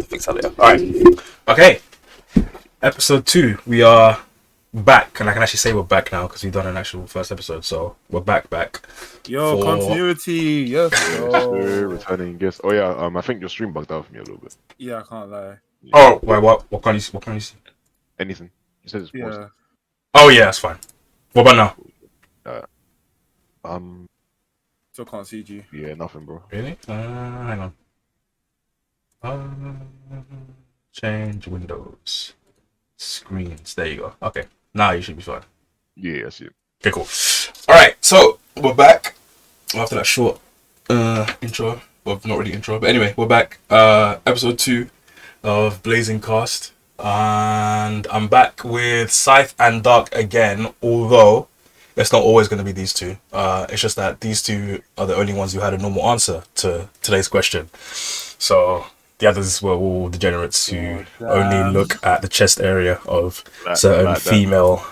fix that later. Alright. Okay. Episode 2. We are back, and I can actually say we're back now because we've done an actual first episode, so we're back. Yo, continuity, yes. Returning guest. Oh yeah, I think your stream bugged out for me a little bit. Yeah, I can't lie. Yeah. Oh, wait, what can you see? What can you see? Anything. You said it's paused. Yeah. Oh yeah, that's fine. What about now? Still can't see you. Yeah, nothing, bro. Really? Hang on. Change windows. Screens. There you go. Okay. Now you should be fine. Yeah, I see it. Okay, cool. Alright, so we're back after that short intro. Well, not really intro, but anyway, we're back. Episode 2 of Blazing Cast. And I'm back with Scythe and Dark again, although it's not always going to be these two. It's just that these two are the only ones who had a normal answer to today's question. So the others were all degenerates who only look at the chest area of certain female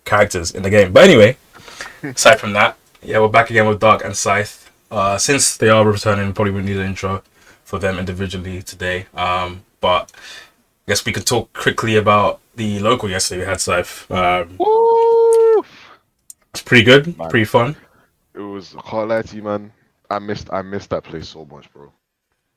characters in the game. But anyway, aside from that, yeah, we're back again with Dark and Scythe. Since they are returning, probably wouldn't need an intro for them individually today. But I guess we could talk quickly about the local yesterday we had, Scythe. It's pretty good, man. Pretty fun. It was, I can't lie to you, man. I missed that place so much, bro.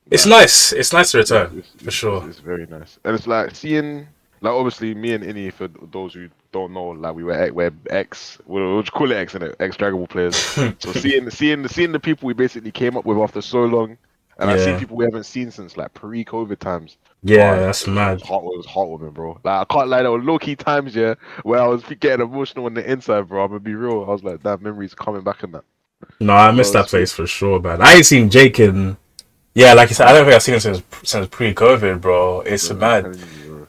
It's nice. It's nice to return, for sure. It's very nice. And it's like seeing, like obviously me and Ini, for those who don't know, like we're ex, we'll call it ex, innit? Ex-Dragon Ball players. So seeing the people we basically came up with after so long, and I see people we haven't seen since like pre-COVID times. Yeah, that's mad. It was heartwarming, bro. Like I can't lie, there were low-key times, yeah, where I was getting emotional on the inside, bro. I'm gonna be real. I was like, that memory's coming back in that. No, I missed that place for sure, man. I ain't seen Jake in, like you said, I don't think I've seen him since pre-COVID, bro. It's mad.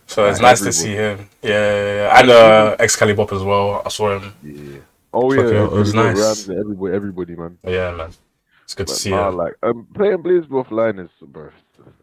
So it's nice to see him. Yeah. And Excalibur as well. I saw him. Yeah. Oh yeah, it was nice. Everybody, man. Yeah, man. It's good to see him. Like playing BlazBlue offline is, bro.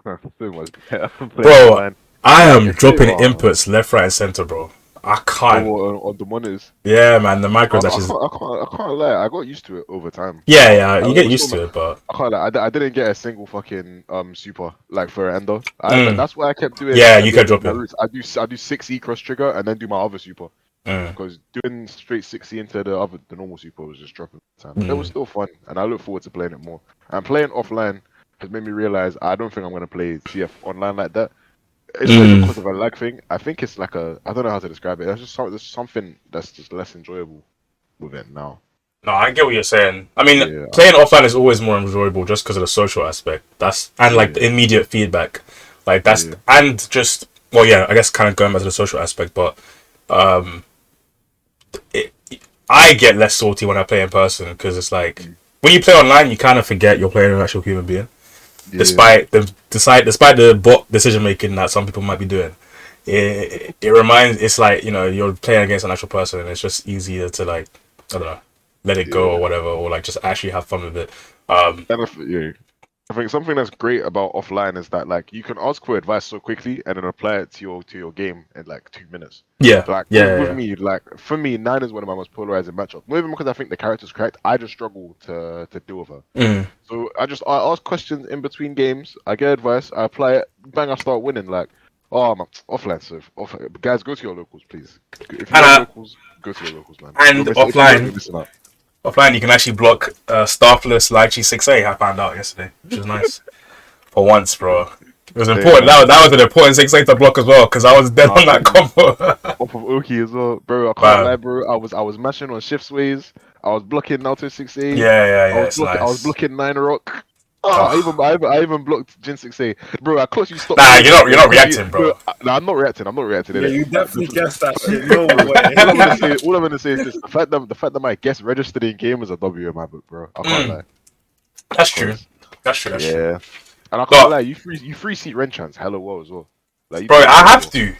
So much better. Bro, I am dropping inputs left, right, and center, bro. I can't. On the monitors. Yeah, man. The micros actually. I can't lie. I got used to it over time. Yeah. You get used to it, but I can't lie. I didn't get a single fucking super like for Endo. That's why I kept doing. Yeah, you kept dropping. I do 6E cross trigger and then do my other super. Because doing straight 6E into the normal super was just dropping time. It was still fun, and I look forward to playing it more. And playing offline has made me realize I don't think I'm gonna play CF online like that. It's not because of a lag thing. I think it's like I don't know how to describe it. There's something that's just less enjoyable with it now. No, I get what you're saying. I mean, playing offline is always more enjoyable just because of the social aspect. Like the immediate feedback, like that's and just I guess kind of going back to the social aspect, but I get less salty when I play in person because it's like when you play online, you kind of forget you're playing an actual human being. Despite the bot decision making that some people might be doing, it's like you're playing against an actual person, and it's just easier to like I don't know, let it go or whatever, or like just actually have fun with it. I think something that's great about offline is that like you can ask for advice so quickly and then apply it to your game in like 2 minutes. With me, like for me, 9 is one of my most polarizing matchups. Not even because I think the character's correct, I just struggle to deal with her. So I ask questions in between games, I get advice, I apply it, bang, I start winning. Like, I'm offline, so guys, go to your locals, please. If you have locals, go to your locals, man. And offline, you can actually block Starfless Lychee 6A. I found out yesterday, which was nice. For once, bro. It was important. That was an important 6A to block as well, because I was dead on that combo. Off of Oki as well, bro. I can't lie, bro. I was mashing on shift sways. I was blocking Naruto 6A. I was blocking 9 Rock. I even blocked Jin 6A. Bro, I caught you stop. Nah, you're not reacting, bro. Nah, I'm not reacting. Yeah, you definitely guessed that shit. No way. All I'm gonna say is this: the fact that my guess registered in game is a W in my book, bro. I can't lie. That's true. Yeah. And I can't lie. You free seat rent chance hella well as well. Like, bro, I have to.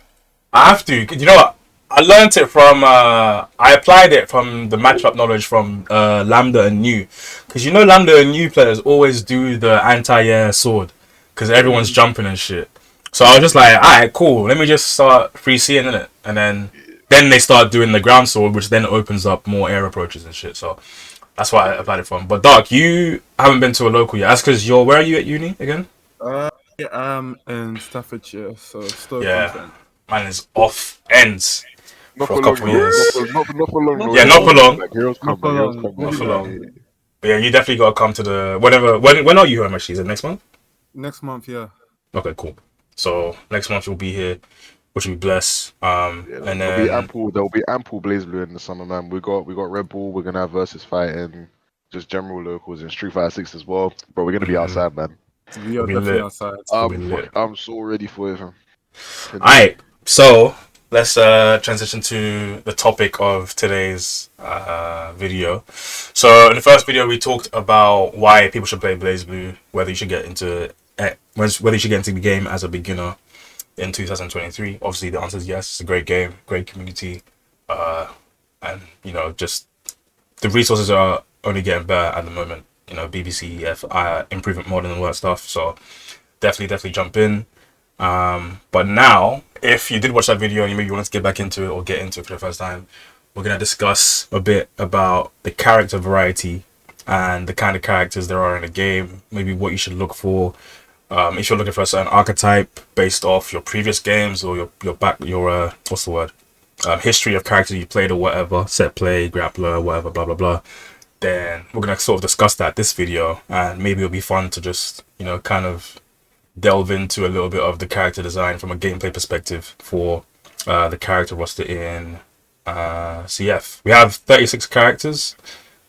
You know what? I learned it from. I applied it from the matchup knowledge from Lambda and New, because Lambda and New players always do the anti-air sword, because everyone's jumping and shit. So I was just like, alright, cool. Let me just start free seeing it, and then they start doing the ground sword, which then opens up more air approaches and shit. So that's why I applied it from. But Dark, you haven't been to a local yet. That's because where are you at uni again? in Staffordshire, so still Yeah, content. man is off ends Not for a for long, couple though. years. Not for long, though. Yeah, not for long. Like heroes Not come, for man. Heroes long. come. Not for Yeah. long. But yeah, you definitely gotta come to the whenever. When are you home? Actually, is it next month? Next month, yeah. Okay, cool. So next month you'll be here, which will be blessed. Yeah, And there'll be then ample. There'll be ample BlazBlue in the summer, man. We got Red Bull. We're gonna have versus fighting, just general locals and Street Fighter 6 as well. But we're gonna be outside, man. We we'll are be definitely lit. outside. We'll be lit. I'm so ready for it, fam. Alright, so let's transition to the topic of today's video. So in the first video we talked about why people should play BlazBlue, whether you should get into the game as a beginner in 2023. Obviously the answer is yes. It's a great game, great community, and just the resources are only getting better at the moment. BBCF improvement model and all that stuff. So definitely jump in. But now, if you did watch that video and you maybe want to get back into it or get into it for the first time, we're going to discuss a bit about the character variety and the kind of characters there are in the game, maybe what you should look for. If you're looking for a certain archetype based off your previous games or your history of characters you played or whatever, set play, grappler, whatever, blah, blah, blah, then we're going to sort of discuss that this video, and maybe it'll be fun to just, kind of delve into a little bit of the character design from a gameplay perspective for the character roster in CF. We have 36 characters,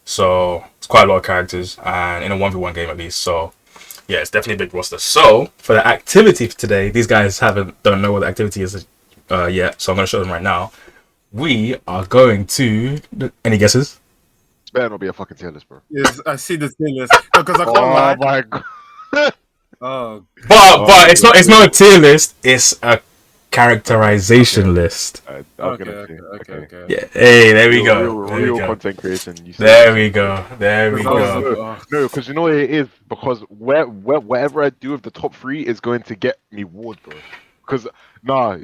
so it's quite a lot of characters, and in a 1v1 game at least, so yeah, it's definitely a big roster. So for the activity for today, these guys don't know what the activity is yet, so I'm going to show them right now. We are going to... Any guesses? It's better not be a fucking tier list, bro. Yes, I see the tier list because I can't lie. Oh my god. But it's not a tier list. It's a characterization list. Okay. Yeah. Hey, there we go. Real content creation. There we go. No, because you know what it is. Because whatever I do with the top 3 is going to get me ward, bro. Because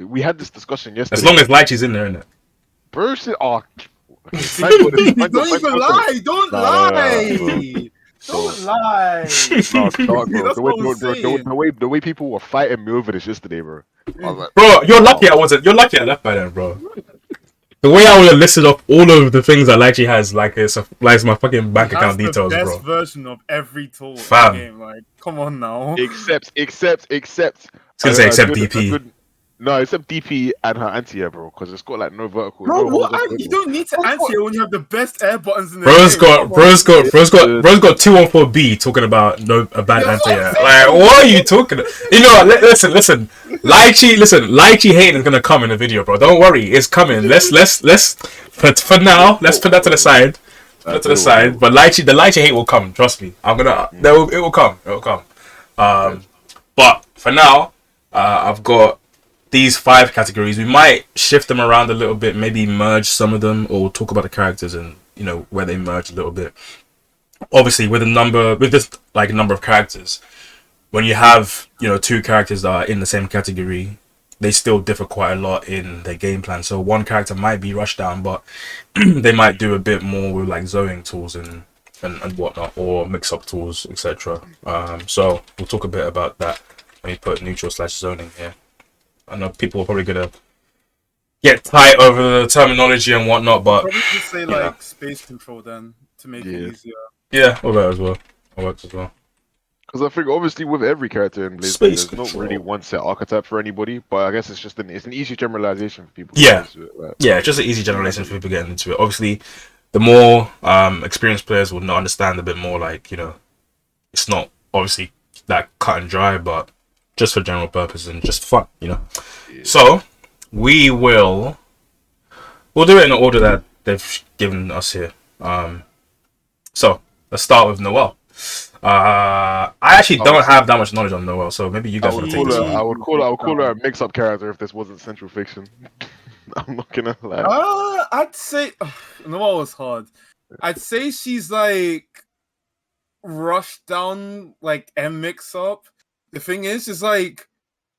we had this discussion yesterday. As long as Lychee's in there, innit? Bro, shit. Oh, Don't even lie. Don't lie. Don't lie. The way people were fighting me over this yesterday, bro. I was like, bro, you're lucky I wasn't. You're lucky I left by then, bro. The way I would have listed off all of the things that Lychee has, like it's my fucking bank account details, bro. That's the best version of every tool in Fam. the game. Like, come on now. Except. I was gonna say except DP. No, except DP and her anti-air, bro, because it's got like no vertical. Bro, you don't need to anti-air when you have the best air buttons in the game. Bro's got 214B talking about a bad anti-air. Like, what are you talking about? You know what? Listen. Lychee hating is gonna come in the video, bro. Don't worry, it's coming. Let's for now, let's put that to the side. But the Lychee hate will come. Trust me. It will come. But for now, I've got these 5 categories. We might shift them around a little bit, maybe merge some of them, or talk about the characters and where they merge a little bit. Obviously, with this number of characters, when you have 2 characters that are in the same category, they still differ quite a lot in their game plan. So one character might be rushed down, but they might do a bit more with like zoning tools and whatnot, or mix up tools, etc. So we'll talk a bit about that. Let me put neutral/zoning here. I know people are probably gonna get tight over the terminology and whatnot, but probably just say space control then to make it easier. Yeah, all that as well. That works as well. Because I think obviously with every character in BlazBlue, there's not really one set archetype for anybody, but I guess it's just an easy generalization for people. Yeah, just an easy generalization for people getting into it. Obviously, the more experienced players will understand a bit more. Like it's not obviously that cut and dry, but just for general purpose and just fun, Yeah. So we'll do it in the order that they've given us here. So let's start with Noelle. I actually don't have that much knowledge on Noelle, so maybe you guys want to take this one. I would call her a mix-up character if this wasn't Central Fiction. I'm not gonna lie. I'd say Noelle was hard. I'd say she's like rushed down, like M mix-up. The thing is like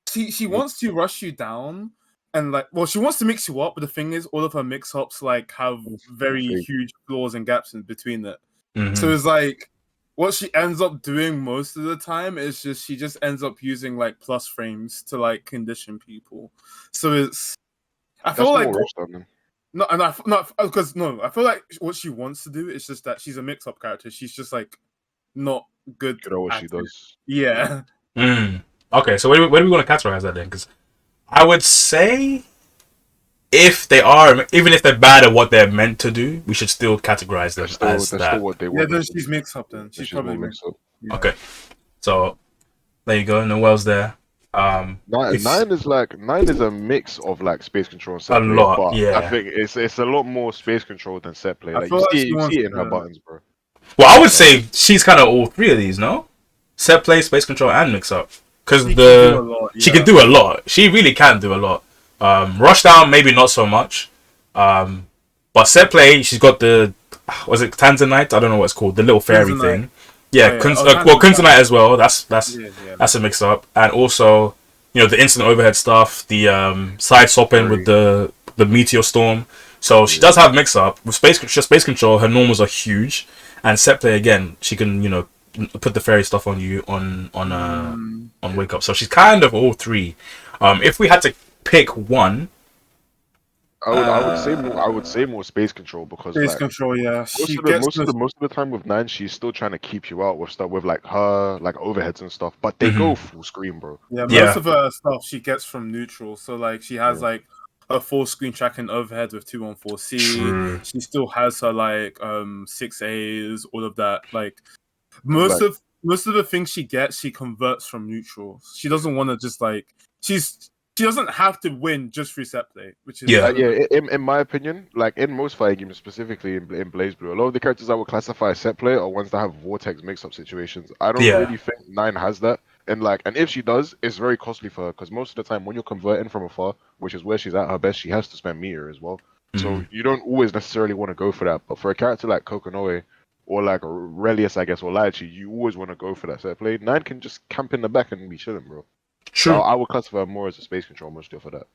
she wants to rush you down and she wants to mix you up, but the thing is all of her mix-ups like have very huge flaws and gaps in between it. Mm-hmm. So it's like what she ends up doing most of the time is she just ends up using like plus frames to like condition people. So it's I feel like no, and I feel like what she wants to do is just that she's a mix-up character. She's just like not good at what she it. does. Yeah. Okay, so where do we want to categorize that then? Because I would say if they are, even if they're bad at what they're meant to do, we should still categorize them as that. Still what they want. Yeah, then she's mixed up. Then she's probably mixed up. Yeah. Okay, so there you go. Noelle's there. Nine is a mix of like space control and set play, lot, but yeah. I think it's a lot more space control than set play. Like you see it in her buttons, bro. Well, I would say she's kind of all three of these, no? Set play, space control, and mix up. Because she can do a lot. She really can do a lot. Rushdown, maybe not so much. But set play, she's got was it Tanzanite? I don't know what it's called. The little fairy thing. Yeah, Kunzanite as well. That's a mix up. And also, the instant overhead stuff, the side swapping with the meteor storm. So she does have mix up. With space control, her normals are huge. And set play again, she can, put the fairy stuff on you on wake up. So she's kind of all three. If we had to pick one, I would say more space control because space control, yeah. Most of the time with 9, she's still trying to keep you out with stuff with like her like overheads and stuff, but they go full screen, bro. Yeah, most of her stuff she gets from neutral. So like she has like a full screen tracking overhead with 214C. True. She still has her like 6As, all of that. Like most of the things she gets, she converts from neutral. She doesn't want to just like she doesn't have to win just through set play, which is in my opinion, like in most fighting games, specifically in BlazBlue, a lot of the characters I would classify as set play are ones that have vortex mix-up situations. I don't really think 9 has that, and if she does, it's very costly for her because most of the time when you're converting from afar, which is where she's at her best, she has to spend meter as well. So you don't always necessarily want to go for that. But for a character like Kokonoe or like Relius, I guess, or Laichi, you always want to go for that set play. 9 can just camp in the back and be chilling, bro. True. So I would classify more as a space control mostly for that.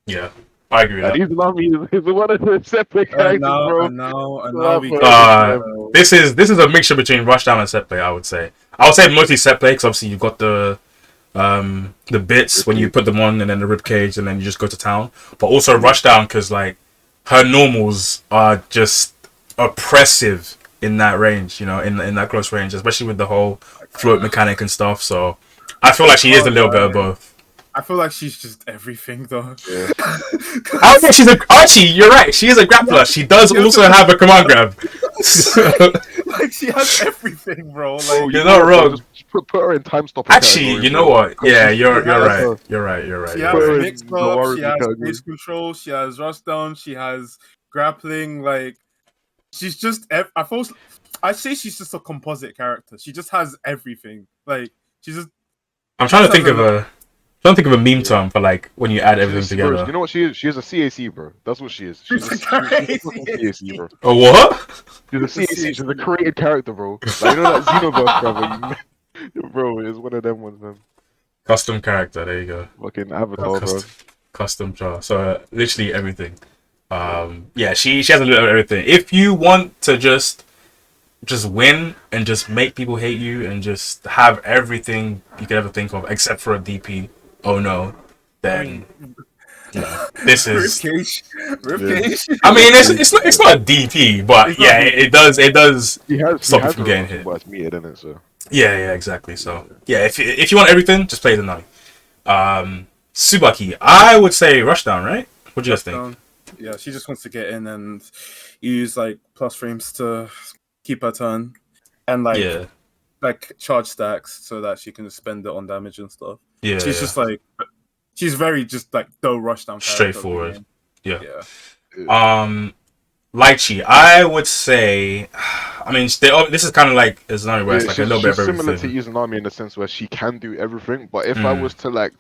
Yeah, I agree with that. He's one of the separate characters, bro. This is a mixture between rushdown and set play. I would say mostly set play because obviously you've got the bits when you put them on, and then the rib cage, and then you just go to town. But also rushdown because like her normals are just oppressive in that range, in that close range, especially with the whole float mechanic and stuff. So I feel like she is a little bit of both. I feel like she's just everything, though. Yeah. I think she's Archie, you're right. She is a grappler. She does also have a command grab. Like, she has everything, bro. Like, you're not wrong. Just put her in time stopper. Actually, you know what? Yeah, you're right. You're right. She has mixed up, she has space control, she has rushdown, she has grappling. Like, she's just... I'd say she's just a composite character. She just has everything. Like, she's just... I'm trying to think of a meme term for like when you add everything together. Bro, you know what she is? She is a CAC, bro. That's what she is. She's a CAC, bro. A what? She's a CAC. She's a created character, bro. Like, you know that Xenoverse, bro, it's one of them ones, man. Custom character. There you go. Fucking avatar, bro. Custom char. So literally everything. Yeah, she has a little of everything. If you want to just win and just make people hate you and just have everything you could ever think of except for a DP, oh no, then this is Ribcage. I mean it's not a DP, but yeah, it does stop you from getting hit. But it's metered in it, so yeah, exactly. So yeah, if you want everything, just play the Nami. Tsubaki, I would say rushdown, right? What do you guys think? Yeah, she just wants to get in and use like plus frames to keep her turn and like charge stacks so that she can just spend it on damage and stuff. Yeah, she's just like she's very just like rush down straightforward. Yeah. Lychee, I would say. I mean, this is kind of like Izanami, where it's like a little bit of everything. Similar to Izanami in the sense where she can do everything, but if I was to like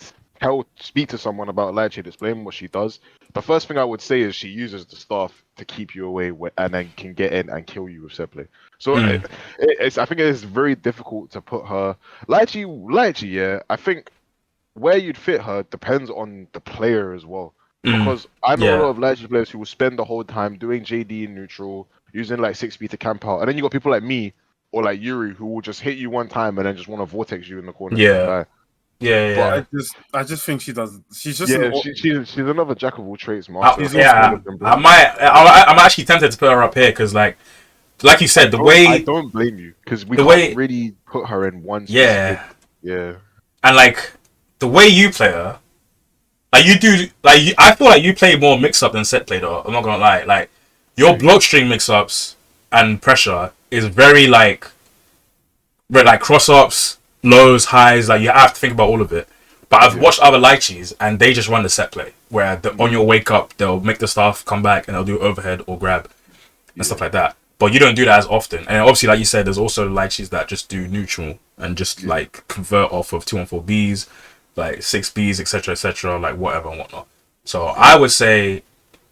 speak to someone about Lychee, explain what she does, the first thing I would say is she uses the staff to keep you away and then can get in and kill you with set play. So I think it is very difficult to put her Lychee. Yeah, I think where you'd fit her depends on the player as well. Because I know a lot of Lychee players who will spend the whole time doing JD in neutral, using like 6B to camp out, and then you got people like me or like Yuri, who will just hit you one time and then just want to vortex you in the corner. Yeah. Yeah. I just think she does. She's just she's another jack of all trades master. I'm actually tempted to put her up here because like you said, I don't blame you because we can't really put her in one. Yeah. And like the way you play her, like you do, like I feel like you play more mix up than set play though. I'm not gonna lie, like your block string mix ups and pressure is very like cross ups, lows, highs. Like you have to think about all of it. But I've watched other lychees and they just run the set play where on your wake up they'll make the staff come back and they'll do overhead or grab and stuff like that. But you don't do that as often. And obviously, like you said, there's also lychees that just do neutral and just like convert off of 2-on-4 Bs, like 6 Bs, etc., like whatever and whatnot. So I would say,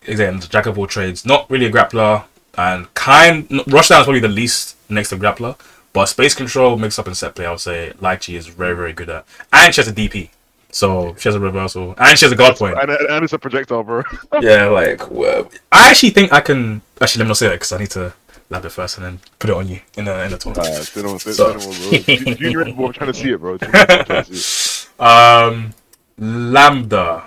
again, jack of all trades, not really a grappler, and rushdown is probably the least next to grappler. But space control, mix up and set play, I would say lychee is very, very good at. And she has a DP. So she has a reversal. And she has a guard point. And it's a projectile, bro. Yeah, like, well, I actually think I can... Actually, let me not say that because I need to lab it first and then put it on you in the tournament. Junior, I'm trying to see it, bro. Lambda.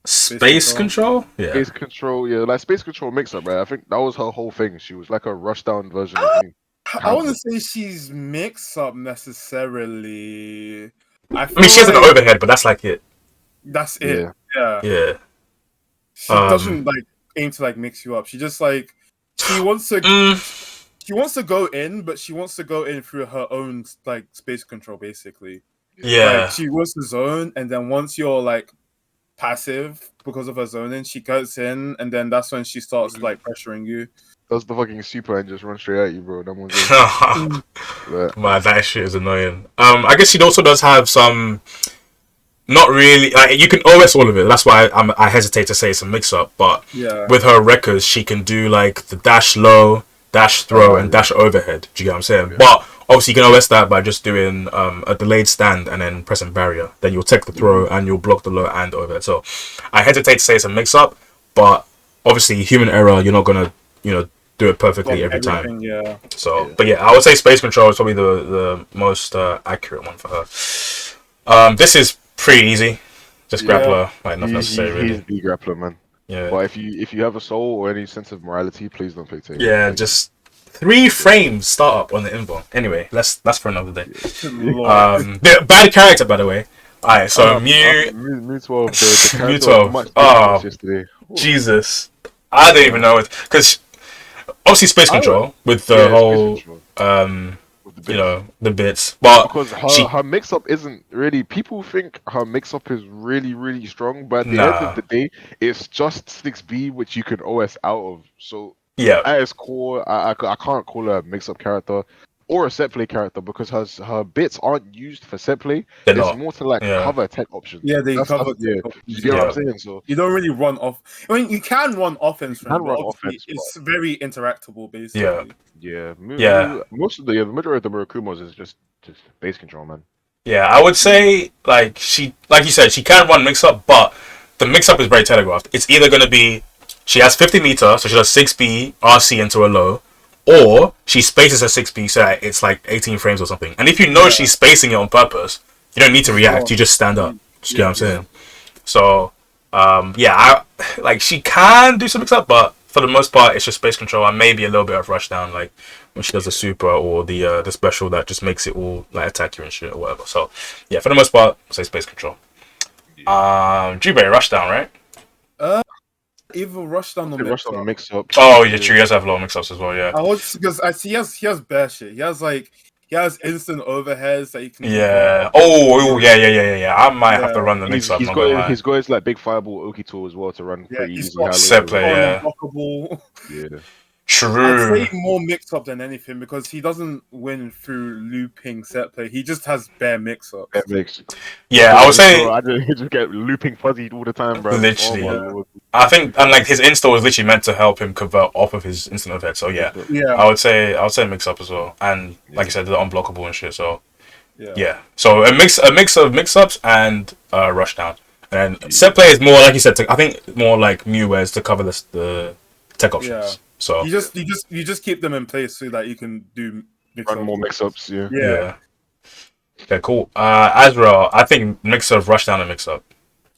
Space control? Yeah. Space control, yeah. Like, space control mix-up, right? I think that was her whole thing. She was like a rush-down version of me. I wouldn't say she's mix-up necessarily. I mean, she has an overhead, but that's like it. That's it. Yeah. She doesn't like aim to like mix you up. She just like she wants to go in, but she wants to go in through her own like space control, basically. Yeah. Like, she wants to zone, and then once you're like passive because of her zoning, she cuts in, and then that's when she starts like pressuring you. Does the fucking super and just run straight at you, bro. That one's man, that shit is annoying. I guess she also does have some, not really. Like, you can OS all of it. That's why I hesitate to say it's a mix up. But with her records, she can do like the dash low, dash throw, and dash overhead. Do you get what I'm saying? Yeah. But obviously, you can OS that by just doing a delayed stand and then pressing barrier. Then you'll take the throw and you'll block the low and overhead. So I hesitate to say it's a mix up, but obviously, human error. You're not gonna do it perfectly every time. Yeah. So, but yeah, I would say space control is probably the most accurate one for her. This is pretty easy. Just grappler, like nothing else to say really. He's the grappler, man. Yeah. But if you have a soul or any sense of morality, please don't play Taylor. Yeah, just 3 frames startup on the inbound. Anyway, that's for another day. Bad character, by the way. Alright, so Mew 12. The Mew 12. Oh, Jesus. I don't even know it because. Obviously, space control with the whole, the bits. But because her mix-up isn't really... People think her mix-up is really, really strong, but at the end of the day, it's just 6B, which you can OS out of. So, at its core, I can't call her a mix-up character or a set play character because her bits aren't used for set play. It's more to like cover tech options. Yeah, they cover tech options. You get what I'm saying? So you don't really run off. I mean, you can run offense. It's very interactable, basically. Yeah. Most of the majority of the Murakumos is just base control, man. Yeah, I would say like you said, she can run mix up, but the mix up is very telegraphed. It's either going to be she has 50 meter, so she does 6B RC into a low. Or she spaces her 6B so that it's like 18 frames or something. And if you know she's spacing it on purpose, you don't need to react. You just stand up. You know what I'm saying? So, she can do some mix up, but for the most part, it's just space control and maybe a little bit of rush down, like when she does the super or the special that just makes it all like attack you and shit or whatever. So, yeah, for the most part, say space control. Jubei, rush down, right? Either rush down or mix up. Oh, yeah, true. He has a lot of mix ups as well. Yeah. I was because he has bare shit. He has instant overheads that you can. Yeah. Oh, yeah. I might have to run the mix up. He's got his like big fireball Oki tool as well to run pretty easy. Set play, Yeah. True. I'd say more mix up than anything because he doesn't win through looping set play. He just has bare mix up. Yeah, I would say I just get looping fuzzy all the time, bro. Literally, I think, and like his install is literally meant to help him convert off of his instant overhead. So yeah, I would say mix up as well, and like you said, the unblockable and shit. So yeah. So a mix of mix ups and rush down, and then set play is more like you said. I think more like Mew wears to cover the tech options. Yeah. So you just keep them in place so that you can do mix-ups. more mix-ups, Yeah. Okay, cool. Azrael, I think mix-up, rush down and mix-up.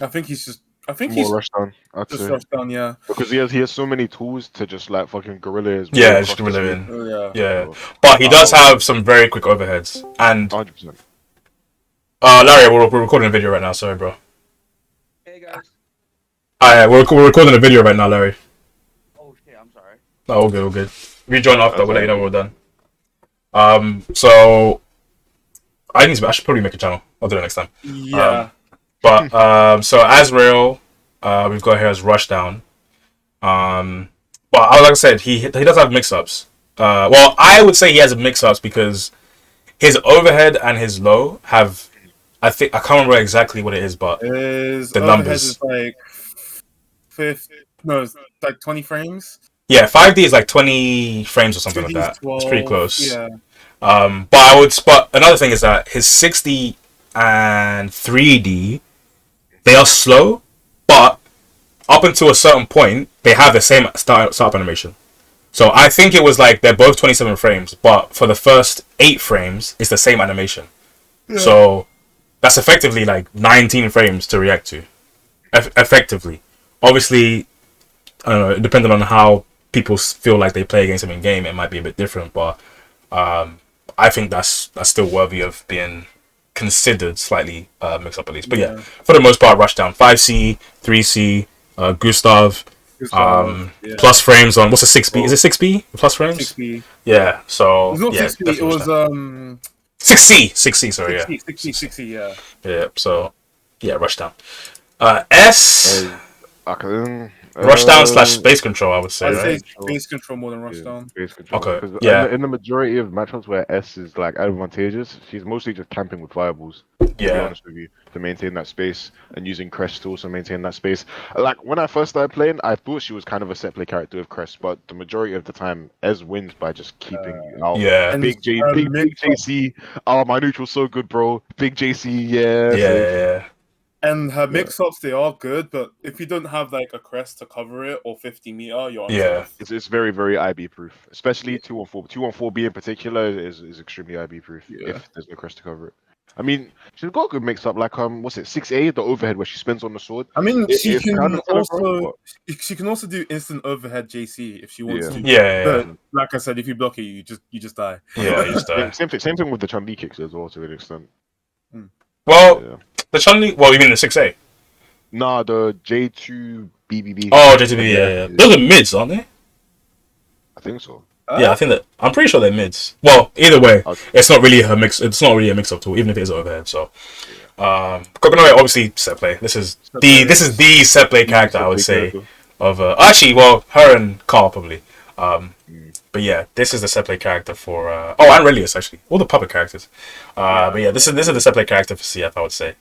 I think he's more rush down. I'd just say rush down, yeah. because he has so many tools to just like fucking gorilla his way Yeah, across just the gorilla screen. in. Yeah. Yeah. But he does have some very quick overheads. And 100%. Larry, we're recording a video right now. Sorry, bro. Hey guys. We're recording a video right now, Larry. Oh shit, I'm sorry. No, all good, all good. If you join after, That's we'll let you know all when we're done. So I should probably make a channel. I'll do it next time. Yeah. So Azrael, we've got here as Rushdown. But like I said, he does have mix-ups. Well, I would say he has mix-ups because his overhead and his low have, I can't remember exactly what it is, but His the overhead numbers. is like it's like 20 frames. Yeah, 5D is like 20 frames or something like 2D that. is 12, It's pretty close. Yeah. But another thing is that his 6D and 3D, they are slow, but up until a certain point, they have the same startup animation. So I think it was like they're both 27 frames, but for the first 8 frames, it's the same animation. Yeah. So that's effectively like 19 frames to react to. Effectively. Obviously, I don't know, depending on how people feel like they play against him in game, it might be a bit different, but I think that's still worthy of being considered slightly mixed up at least. But yeah, for the most part, Rushdown 5C, 3C, Gustav, plus frames on what's a 6B? Is it 6B plus frames? 6B. Yeah. So it's not yeah, 6B. It was 6C. 6C. Sorry, 6C. Yeah. Yeah. So yeah, Rushdown. S. Rushdown / space control, I would say. I'd say space control more than rushdown. Space control. Okay. Yeah. In the majority of matchups where S is like advantageous, she's mostly just camping with fireballs. To be honest with you, to maintain that space and using Crest to also maintain that space. Like when I first started playing, I thought she was kind of a set play character with Crest, but the majority of the time, Ez wins by just keeping you out. Yeah. Big JC. Oh, my neutral's so good, bro. Big JC. Yeah. And her mix-ups, they are good, but if you don't have like a crest to cover it or 50 meter, you're it's very, very IB proof. Especially 214. 214B in particular is extremely IB proof if there's no crest to cover it. I mean, she's got a good mix-up, like what's it, 6A, the overhead where she spins on the sword. I mean, she can also do instant overhead JC if she wants to. But like I said, if you block it, you just die. Yeah, you just die. Same thing with the Chun-Li kicks as well to an extent. Well, the Chun-Li. Well, you mean the 6A? Nah, the J2 BBB. Oh, J2 BBB. Yeah. Those are mids, aren't they? I think so. Yeah, I think that. I'm pretty sure they're mids. Well, either way, it's not really a mix. It's not really a mix-up tool, even if it is overhead. So, Kokonoi obviously set play. This is the set play character, I would say. Of actually, well, her and Carl probably. But yeah, this is the set play character for and Relius actually, all the puppet characters. But yeah, this is the set play character for CF, I would say.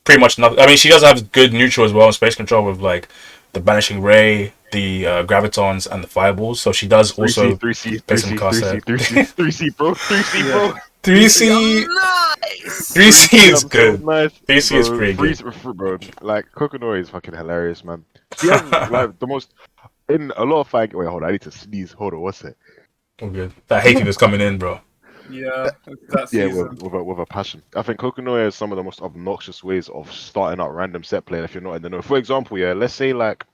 Pretty much nothing. I mean, she does have good neutral as well in space control with like the banishing ray, the gravitons, and the fireballs. So she does also 3C, bro. 3C is good. 3C is pretty good. Bro. Like Kokonoi is fucking hilarious, man. He has like the most in a lot of fight. Wait, hold on, I need to sneeze. Hold on, what's that? Oh, good. That hay fever's coming in, bro. Yeah, with a passion. I think Kokonoi has some of the most obnoxious ways of starting out random set play if you're not in the know. For example, let's say like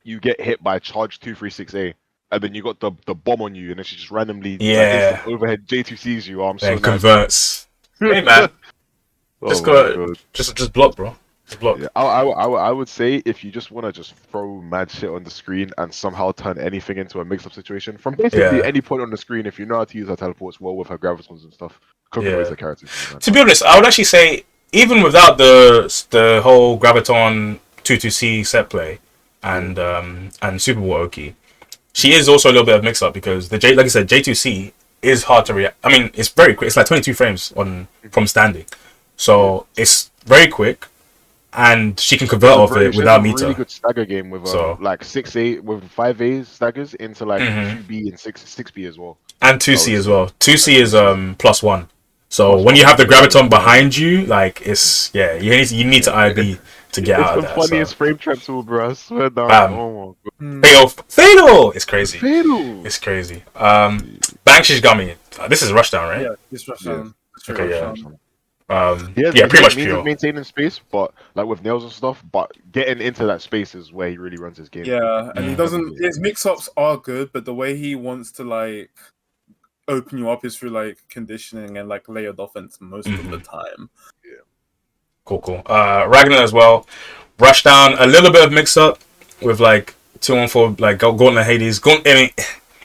you get hit by charge 236A and then you got the bomb on you and then she just randomly like, overhead J2Cs you. Then converts. Hey man, just block, bro. Yeah, I would say if you just want to just throw mad shit on the screen and somehow turn anything into a mix-up situation from basically any point on the screen, if you know how to use her teleports well with her gravitons and stuff, Kokonoi is the character. To be honest, I would actually say even without the whole graviton 2-2C set play and Super War Oki, she is also a little bit of mix-up because like I said, J2C is hard to react. I mean, it's very quick. It's like 22 frames from standing, so it's very quick. And she can convert off it without meter. Really good stagger game with like 6A with 5A staggers into like 2B and 6B as well. And 2C as well. 2C is +1. So when you have the graviton behind you, like it's you need to IB to get out of that. It's the funniest frame trap tool, bro. I swear down. Oh my God. Fatal! It's crazy. Fatal! It's crazy. Bang Shishigami. This is Rushdown, right? Yeah, it's Rushdown. Yeah. Okay, yeah. Pretty much means pure. of maintaining space, but like with nails and stuff. But getting into that space is where he really runs his game. Yeah, and he doesn't. His mix-ups are good, but the way he wants to like open you up is through like conditioning and like layered offense most of the time. Yeah. Cool. Ragnar as well. Rushdown, a little bit of mix-up with like 2-on-4, like Gauntlet Hades. I mean,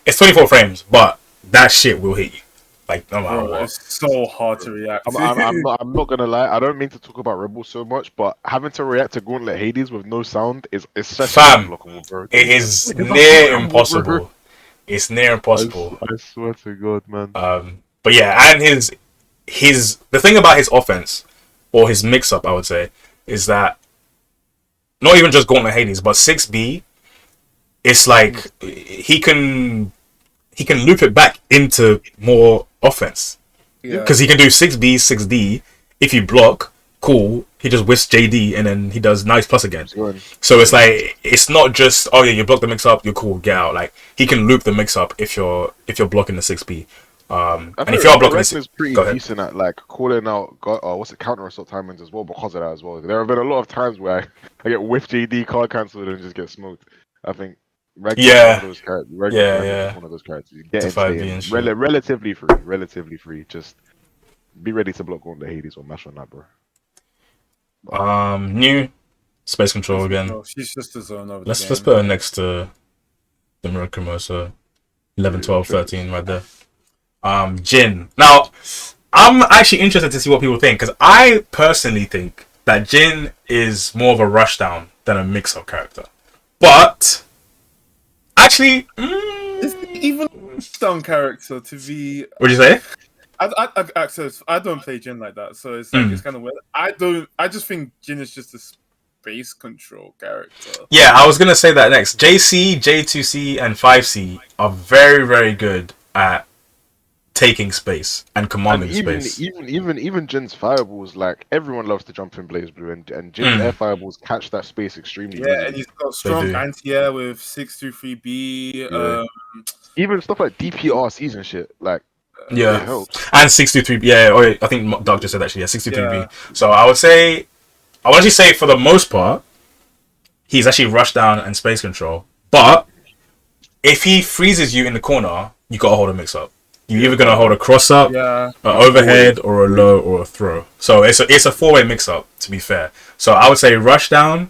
it's 24 frames, but that shit will hit you. Like, no matter what. It's so hard to react. I'm not gonna lie. I don't mean to talk about Rebels so much, but having to react to Gauntlet Hades with no sound is unblockable, bro. It is near impossible. It's near impossible. I swear to God, man. But yeah, and his the thing about his offense or his mix-up, I would say, is that not even just Gauntlet Hades, but 6B. It's like he can loop it back into more offense because he can do 6B, 6D. If you block, cool. He just whisks JD and then he does nice plus again. So it's like it's not just you block the mix up, you're cool, get out. Like he can loop the mix up if you're blocking the 6B. And if you're blocking is pretty decent at like calling out counter assault timings as well because of that as well. There have been a lot of times where I get whiff JD card cancelled and just get smoked. I think one of those characters. One of those characters. You get relatively free. Just be ready to block on the Hades or mash on that, bro. New Space Control again. She's just a zone over let's put her next to the Murakumo, 11, 12, 13 right there. Jin. Now, I'm actually interested to see what people think because I personally think that Jin is more of a rushdown than a mix-up character. But actually, even rushdown character to be. What'd you say? I don't play Jin like that, so it's like it's kind of weird. I just think Jin is just a space control character. Yeah, I was gonna say that next. JC, J2C, and 5C are very, very good at taking space and commanding space. Even Jin's fireballs, like everyone loves to jump in BlazBlue, and Jin's air fireballs catch that space extremely easily. And he's got strong anti-air with 623B. Yeah. Even stuff like DPR season shit, like. Yeah, and 623B. Yeah, I think Darhk just said actually. Yeah, 623B. Yeah. So I would actually say for the most part, he's actually rushdown and space control. But if he freezes you in the corner, you gotta hold a mix up. You're either gonna hold a cross up, an overhead, or a low, or a throw. So it's a 4-way mix up. To be fair, so I would say rushdown.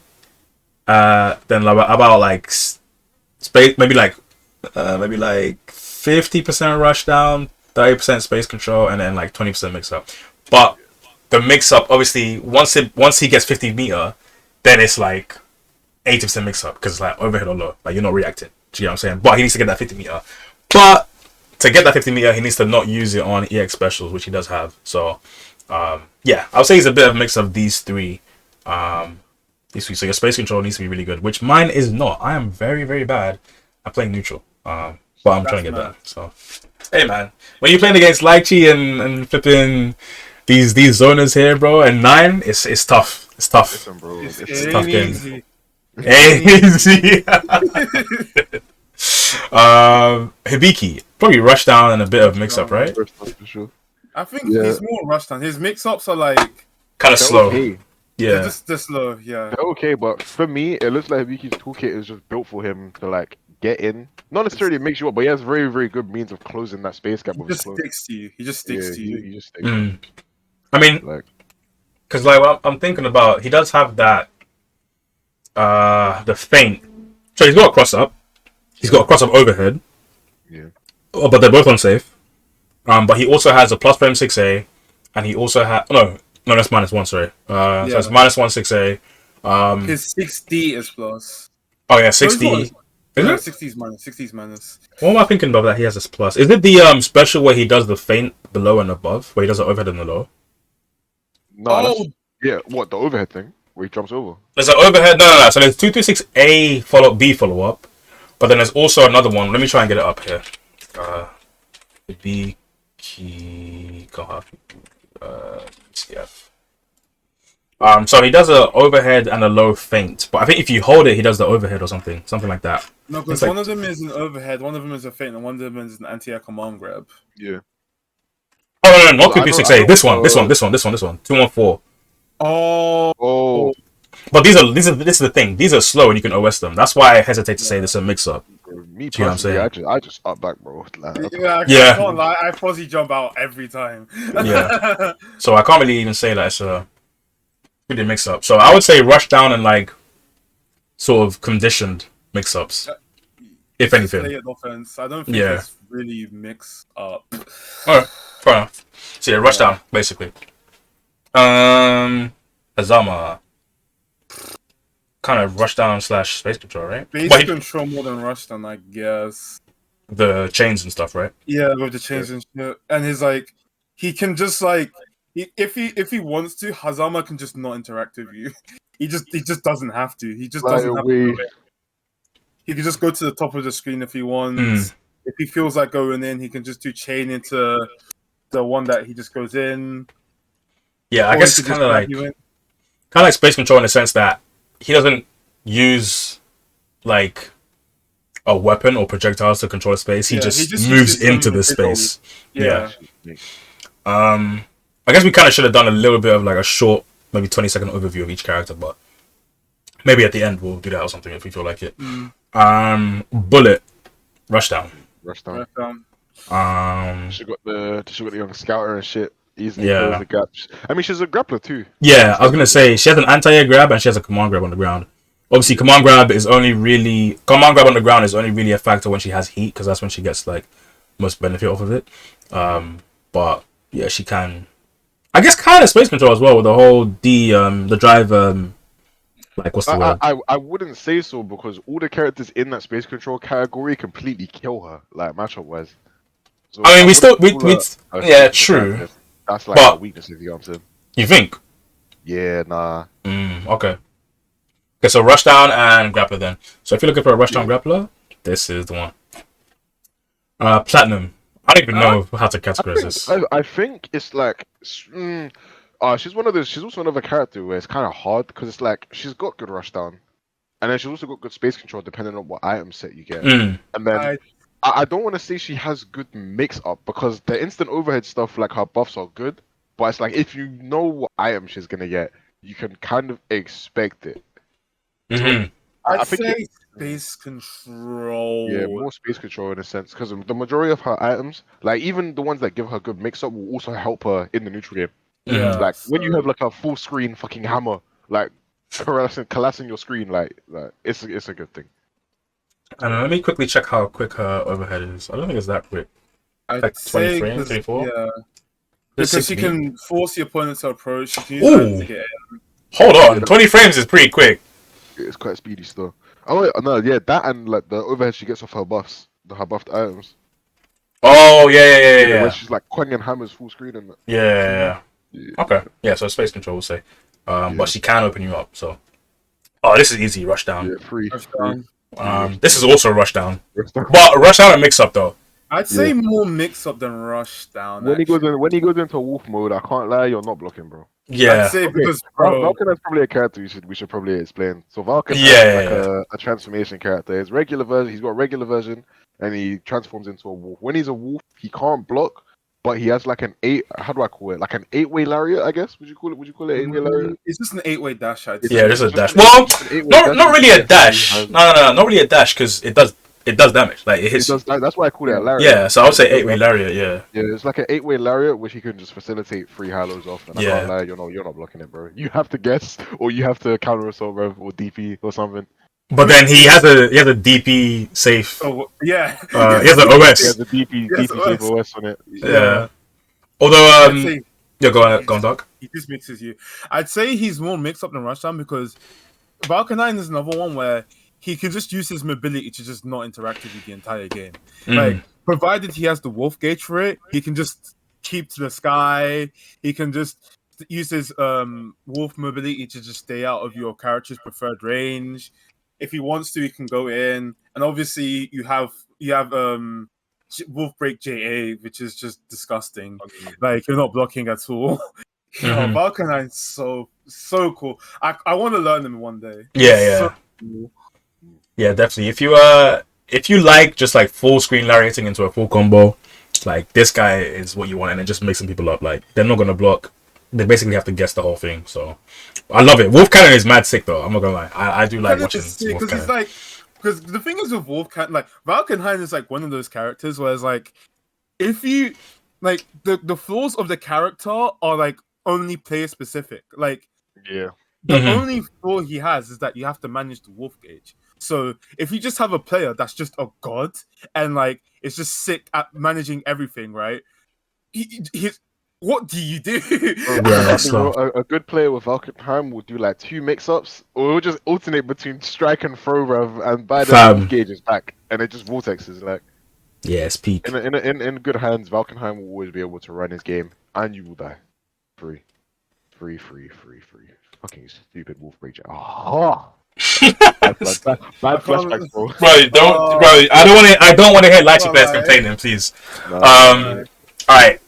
Then about like space, maybe like 50% rushdown. 30% space control and then like 20% mix up. But the mix up, obviously, once he gets 50 meter, then it's like 80% mix up because it's like overhead or low. Like you're not reacting. Do you get what I'm saying? But he needs to get that 50 meter. But to get that 50 meter, he needs to not use it on EX specials, which he does have. So yeah, I would say he's a bit of a mix of these three. So your space control needs to be really good, which mine is not. I am very, very bad at playing neutral. But I'm trying to get that. So hey man, when you're playing against Lychee and flipping these zoners here, bro, and 9, it's tough. It's tough. Listen, bro, it's a tough game. Easy. Easy. Hibiki probably rush down and a bit of mix up, right? I think he's more rushed down. His mix ups are like kind of slow. Okay. Yeah, they're slow. Yeah, they're okay, but for me, it looks like Hibiki's toolkit is just built for him to like get in. Not necessarily make you up, but he has very, very good means of closing that space gap. He just sticks to you. He just sticks to you. He just sticks. To you. I mean, because like I'm thinking about, he does have that the feint. So he's got a cross up. He's got a cross up overhead. Yeah. Oh, but they're both unsafe. But he also has a plus frame 6A, and he also has no, that's -1. Sorry. So it's -1 6A. His 6D is plus. Oh yeah, 6D. Is it? 60's minus. 60's minus. What am I thinking about that he has this plus? Is it the special where he does the feint below and above, where he does the overhead and the low? No. Yeah. What, the overhead thing where he jumps over? There's an overhead. No. So there's 226A follow up, but then there's also another one. Let me try and get it up here. BBCF. So he does a overhead and a low feint, but I think if you hold it, he does the overhead or something like that. No, because one of them is an overhead, one of them is a feint, and one of them is an anti-air command grab. Yeah. Oh no, not Quick 6A. This one. 214. Oh. But this is the thing. These are slow and you can OS them. That's why I hesitate to say this is a mix-up. Me personally, I just up back, bro. I can't lie. I fuzzy jump out every time. Yeah. So I can't really even say that it's a really mix-up. So I would say rush down and like sort of conditioned mix-ups, if anything. Offense. I don't think it's really mix up. Alright, fair enough. So yeah, rush down basically. Azama. Kind of rush down / space control, right? Space control more than rush down, I guess. The chains and stuff, right? Yeah, with the chains and shit. And he's like, he can just like, if he wants to, Hazama can just not interact with you. He just doesn't have to. He just doesn't have to. He can just go to the top of the screen if he wants. If he feels like going in, he can just do chain into the one that he just goes in. Yeah, I guess it's kind of like space control in the sense that he doesn't use like a weapon or projectiles to control space. He just moves into the space. Yeah. I guess we kind of should have done a little bit of like a short, maybe 20-second overview of each character, but maybe at the end we'll do that or something if we feel like it. Bullet, rush down. She got the young scouter and shit. Easily close the gaps. I mean, she's a grappler too. Yeah, I was gonna say she has an anti-air grab and she has a command grab on the ground. Obviously, command grab on the ground is only really a factor when she has heat because that's when she gets like most benefit off of it. But yeah, she can. I guess kind of space control as well with the whole the drive. Like what's the word? I wouldn't say so because all the characters in that space control category completely kill her, like matchup wise. So I mean, true. That's like a weakness, if you know what I'm saying. You think? Yeah, nah. Okay, so rush down and grappler then. So if you're looking for a rush down grappler, this is the one. Platinum. I don't even know how to categorize this. I think it's like... she's one of those... She's also another character where it's kind of hard because it's like she's got good rush down. And then she's also got good space control depending on what item set you get. And then... I don't want to say she has good mix-up because the instant overhead stuff, like her buffs are good, but it's like if you know what item she's gonna get, you can kind of expect it. I think space control. Yeah, more space control in a sense because the majority of her items, like even the ones that give her good mix-up, will also help her in the neutral game. Yeah, like when you have like a full screen fucking hammer, like collapsing your screen, like it's a good thing. I don't know, let me quickly check how quick her overhead is. I don't think it's that quick. Like 20 frames, 24? Yeah. Because she can force the opponent to approach. She can use that to get in. Hold on, 20 frames is pretty quick. It's quite speedy still. Oh no, yeah, that and like the overhead she gets off her buffs, her buffed items. Oh yeah. Where she's like quanging hammers full screen and that. Yeah. Okay. Yeah, so space control will say. But she can open you up, so. Oh, this is easy, rush down. Yeah, free. Rush down. This is also a rush down. But rush down and mix up though. I'd say more mix up than rush down. When he goes into wolf mode, I can't lie, you're not blocking, bro. Yeah. I'd say because Valken is probably a character we should probably explain. So Valken is a transformation character. His regular version, he's got a regular version, and he transforms into a wolf. When he's a wolf, he can't block, but he has like an like an 8-way lariat, I guess. Would you call it 8-way lariat? It's just an 8-way dash. Yeah, there's a dash. Well, not really a dash. No, not really a dash because it does damage. Like it hits. That's why I call it a lariat. Yeah, so I would say 8-way lariat. Yeah. Yeah, it's like an 8-way lariat which you can just facilitate 3 halos off. And I can't lie, you're not blocking it, bro. You have to guess, or you have to counter assault, bro, or DP or something. But then he has a DP safe. Oh yeah. He has an OS. He has a DP safe OS on it. Yeah. Although go on, Dark. He just mixes you. I'd say he's more mixed up than Rushdown because Valkenine is another one where he can just use his mobility to just not interact with you the entire game. Like, provided he has the wolf gauge for it, he can just keep to the sky. He can just use his wolf mobility to just stay out of your character's preferred range. If he wants to, he can go in. And obviously, you have Wolf Break JA, which is just disgusting. Like, you're not blocking at all. Valkenine's so cool. I want to learn him one day. Yeah. So cool. Yeah, definitely. If you like just like full screen lariating into a full combo, like this guy is what you want, and then just mixing people up. Like they're not gonna block. They basically have to guess the whole thing. So I love it. Wolf Cannon is mad sick though. I'm not gonna lie. I do like watching Wolf because he's like, because the thing is with Wolf Cannon, like Valkenheim is like one of those characters where it's like, if you like the flaws of the character are like only player specific. Like the only flaw he has is that you have to manage the wolf gauge. So if you just have a player that's just a god and like it's just sick at managing everything, right? What do you do? A good player with Valkenheim will do like 2 mix-ups, or will just alternate between strike and throw, bruv, and by the wolf gauge is back, and it just vortexes like. Yeah, it's peak. In good hands, Valkenheim will always be able to run his game, and you will die. Free. Fucking stupid wolf breacher. Oh. bad flashbacks, bro. Bro, I don't want to hear Lighty Bears complaining, please. All right,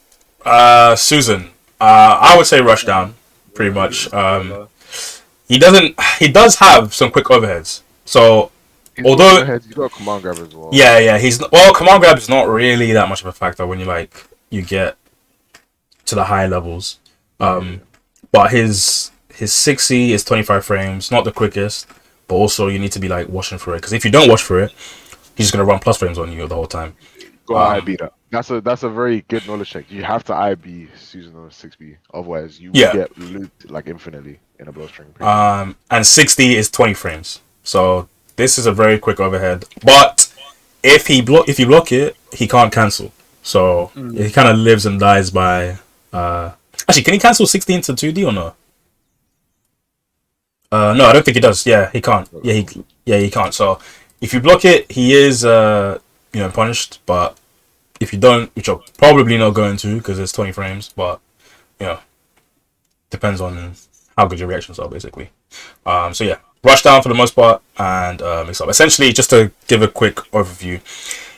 Susan. I would say rush down, pretty much. He does have some quick overheads, so. Although he's got a command grab as well. Yeah, command grab is not really that much of a factor when you get to the higher levels. But his 6C is 25 frames, not the quickest, but also you need to be like watching for it, because if you don't watch for it, he's just gonna run plus frames on you the whole time. Go IB that. That's a very good knowledge check. You have to IB Susan on 6B, otherwise you will get looped like infinitely in a blowstring. And 60 is 20 frames, so. This is a very quick overhead, but if you block it, he can't cancel. So he kind of lives and dies by. Actually, can he cancel 16 to 2D or no? No, I don't think he does. Yeah, he can't. He can't. So if you block it, he is punished. But if you don't, which you're probably not going to because it's 20 frames, but depends on how good your reactions are, basically. So yeah. Rush down for the most part and mix up. Essentially, just to give a quick overview,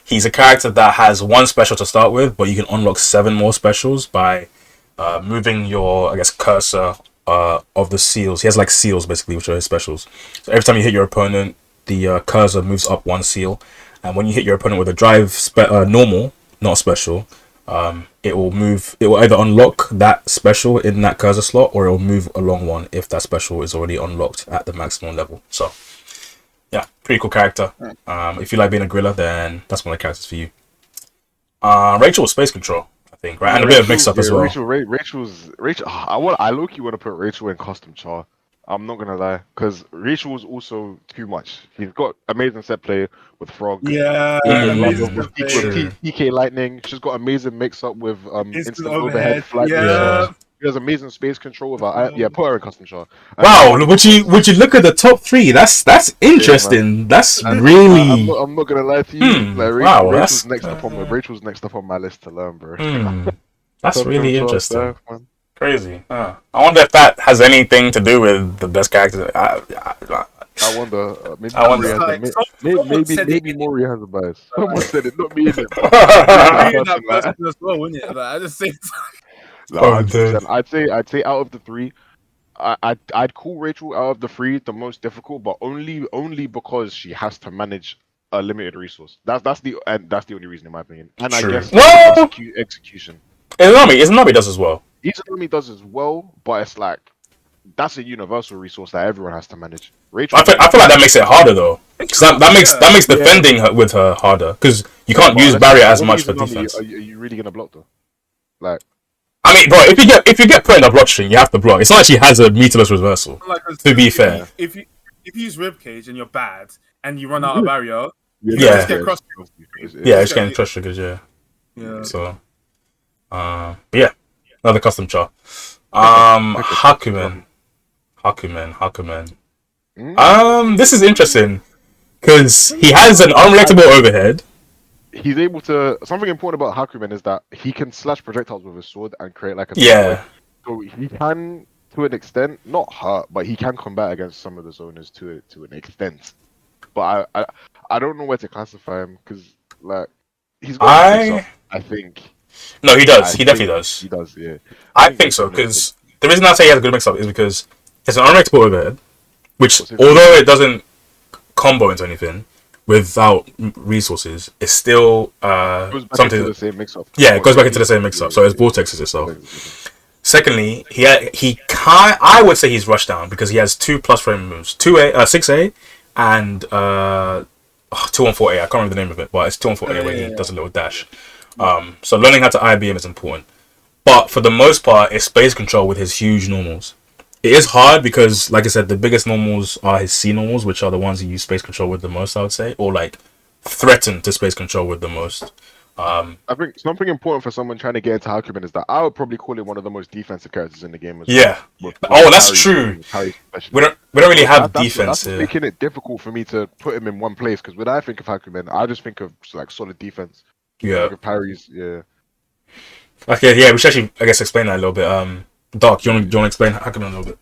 he's a character that has 1 special to start with, but you can unlock 7 more specials by moving your, cursor of the seals. He has like seals basically, which are his specials. So every time you hit your opponent, the cursor moves up 1 seal, and when you hit your opponent with a drive normal, not special, it will either unlock that special in that cursor slot, or it will move along one if that special is already unlocked at the maximum level. So yeah, pretty cool character. If you like being a gorilla, then that's one of the characters for you. Rachel Space Control, I think, right? And a bit of mix up as well. Rachel. I low-key want to put Rachel in custom char. I'm not gonna lie, because Rachel is also too much. He's got amazing set play with Frog. Yeah, with PK Lightning. She's got amazing mix up with instant overhead flight. Yeah. She has amazing space control with her. Put her in custom char. Wow, would you look at the top 3? That's interesting. Yeah, that's really. I'm not gonna lie to you. Rachel's next up on my list to learn, bro. That's really interesting. Crazy. I wonder if that has anything to do with the best characters. I wonder. Maybe Mori has a bias. Someone said it, not me. That person as well, wouldn't it? At the same time. I'd say out of the 3, I'd call Rachel out of the 3 the most difficult, but only because she has to manage a limited resource. That's the only reason, in my opinion. And I guess execution. Izanami does as well. Izanami does as well, but it's like that's a universal resource that everyone has to manage. Rachel, I feel like that makes it harder though, because that makes defending her with her harder, because you can't use barrier as much for defense. Are you really gonna block though? Like, I mean, bro, if you get put in a block string, you have to block. It's not like she has a meterless reversal. To be fair, if you use ribcage and you're bad and you run out of barrier, you just get cross. It's getting trust triggers. Yeah. So, but yeah. Another custom char. Hakumen. This is interesting because he has an unreactable overhead. He's able to. Something important about Hakumen is that he can slash projectiles with his sword and create like a. Yeah. So he can, to an extent, not hurt, but he can combat against some of the zoners to an extent. But I don't know where to classify him, because like he's got a mix up, I think. No, he does. He definitely does. He does, yeah. I think so, because the reason I say he has a good mix-up is because it's an unreactable overhead, which, although it doesn't combo into anything, without resources is still Goes back something. into the same mix-up. Yeah, it goes back into the same mix-up. So it's vortexes itself. Secondly, he can't. I would say he's rushed down because he has 2 plus frame moves, 6A and 214A. I can't remember the name of it, but it's 214A where he does a little dash. So learning how to IBM is important. But for the most part, it's space control with his huge normals. It is hard because, like I said, the biggest normals are his C normals, which are the ones he use space control with the most, I would say, or like threaten to space control with the most. I think something important for someone trying to get into Hakumen is that I would probably call it one of the most defensive characters in the game as well. Yeah. That's true. We don't really have defense. That's making it difficult for me to put him in one place because when I think of Hakumen, I just think of like solid defense. Yeah. Like parries. Yeah. Okay. Yeah. We should actually, I guess, explain that a little bit. Dark, you want to explain Hakumen a little bit?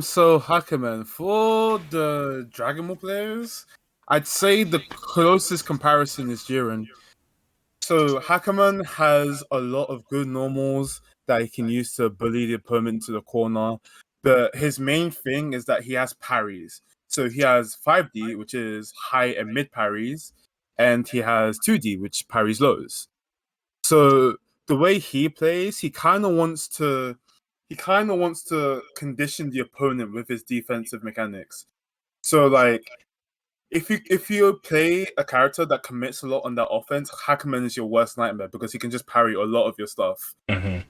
So Hakumen, for the Dragon Ball players, I'd say the closest comparison is Jiren. So Hakumen has a lot of good normals that he can use to bully the opponent to the corner, but his main thing is that he has parries. So he has 5D, which is high and mid parries, and he has 2D, which parries lows. So the way he plays, he kind of wants to condition the opponent with his defensive mechanics. So like if you play a character that commits a lot on that offense, Hakumen is your worst nightmare because he can just parry a lot of your stuff. Mm-hmm.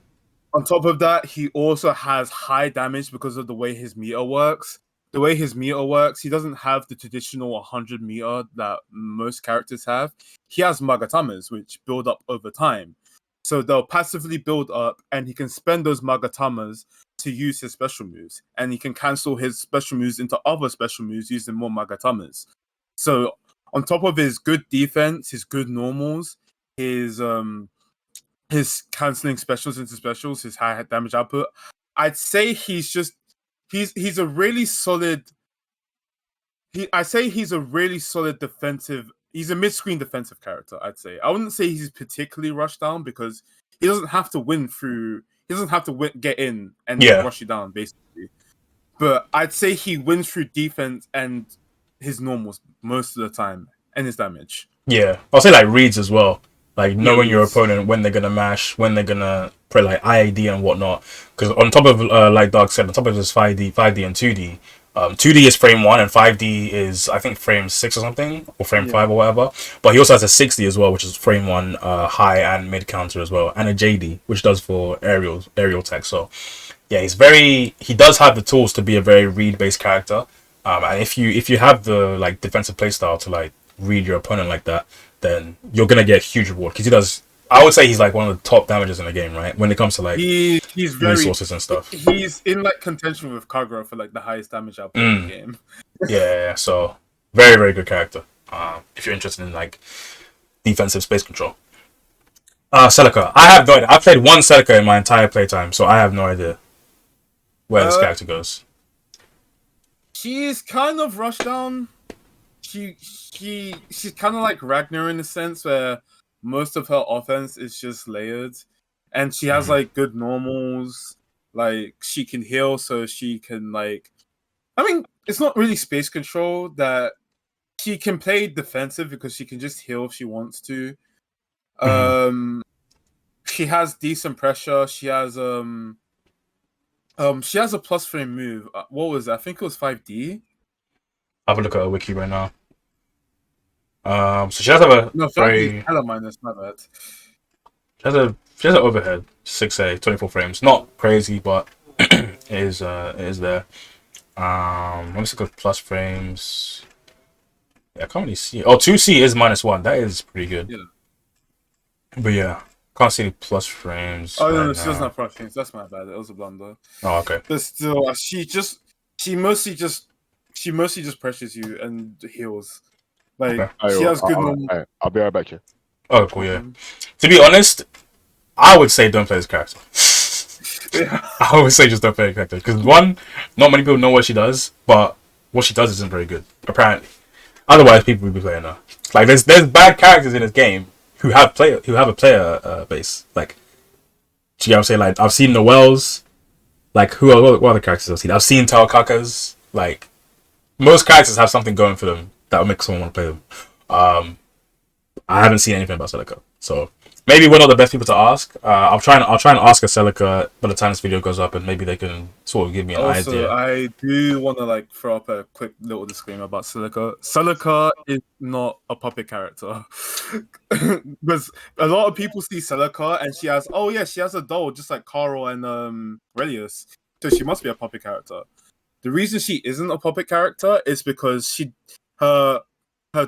On top of that, he also has high damage because of the way his meter works. The way his meter works, he doesn't have the traditional 100 meter that most characters have. He has Magatamas, which build up over time. So they'll passively build up, and he can spend those Magatamas to use his special moves. And he can cancel his special moves into other special moves using more Magatamas. So on top of his good defense, his good normals, his canceling specials into specials, his high damage output, I'd say he's a really solid. He's a really solid defensive. He's a mid-screen defensive character. I'd say. I wouldn't say he's particularly rushed down because he doesn't have to win through. He doesn't have to get in and rush you down, basically. But I'd say he wins through defense and his normals most of the time, and his damage. Yeah, I'll say like reads as well. Like knowing your opponent, when they're gonna mash, when they're gonna put like IAD and whatnot. Because on top of like Dark said, on top of his 5D and 2D, 2D is frame 1 and 5D is I think frame 6 or something, or frame 5 or whatever. But he also has a 60 as well, which is frame 1 high and mid counter as well, and a JD, which does for aerial tech. So yeah, he does have the tools to be a very read based character. And if you have the like defensive playstyle to like read your opponent like that, then you're gonna get huge reward because he does. I would say he's like one of the top damagers in the game, right? When it comes to like he's resources and stuff. He's in like contention with Kagura for like the highest damage output in the game. Yeah, so very very good character. If you're interested in like defensive space control. Celica, I have no idea. I played one Celica in my entire playtime, so I have no idea where this character goes. She's kind of rushed down. She's kind of like Ragnar in a sense where most of her offense is just layered, and she has like good normals. Like she can heal, so she can like. I mean, it's not really space control that she can play defensive because she can just heal if she wants to. She has decent pressure. She has a plus frame move. What was it? I think it was 5D. Have a look at her wiki right now. So she does have a very minus, my bad. She has an overhead 6A 24 frames. Not crazy, but it is there. Let me look at plus frames. Yeah, I can't really see it. Oh, 2C is -1. That is pretty good. Yeah. But yeah, can't see any plus frames. Oh no, she doesn't have plus frames. That's my bad. It was a blunder. Oh, okay. But still, she mostly just pressures you and heals. Like she has good. I'll be right back here. Oh, cool. Yeah. To be honest, I would say don't play this character. I would say just don't play the character because one, not many people know what she does, but what she does isn't very good apparently. Otherwise, people would be playing her. Like there's bad characters in this game who have a player base. Like, do you know what I'm saying? Like I've seen Noel's. Like what other characters I've seen? I've seen Taokakas. Like most characters have something going for them that would make someone want to play them. I haven't seen anything about Celica, so maybe we're not the best people to ask. I'll try and ask a Celica by the time this video goes up, and maybe they can sort of give me an idea. I do want to like throw up a quick little disclaimer about Celica. Celica is not a puppet character, because a lot of people see Celica and she has a doll just like Carl and Relius, so she must be a puppet character. The reason she isn't a puppet character is because her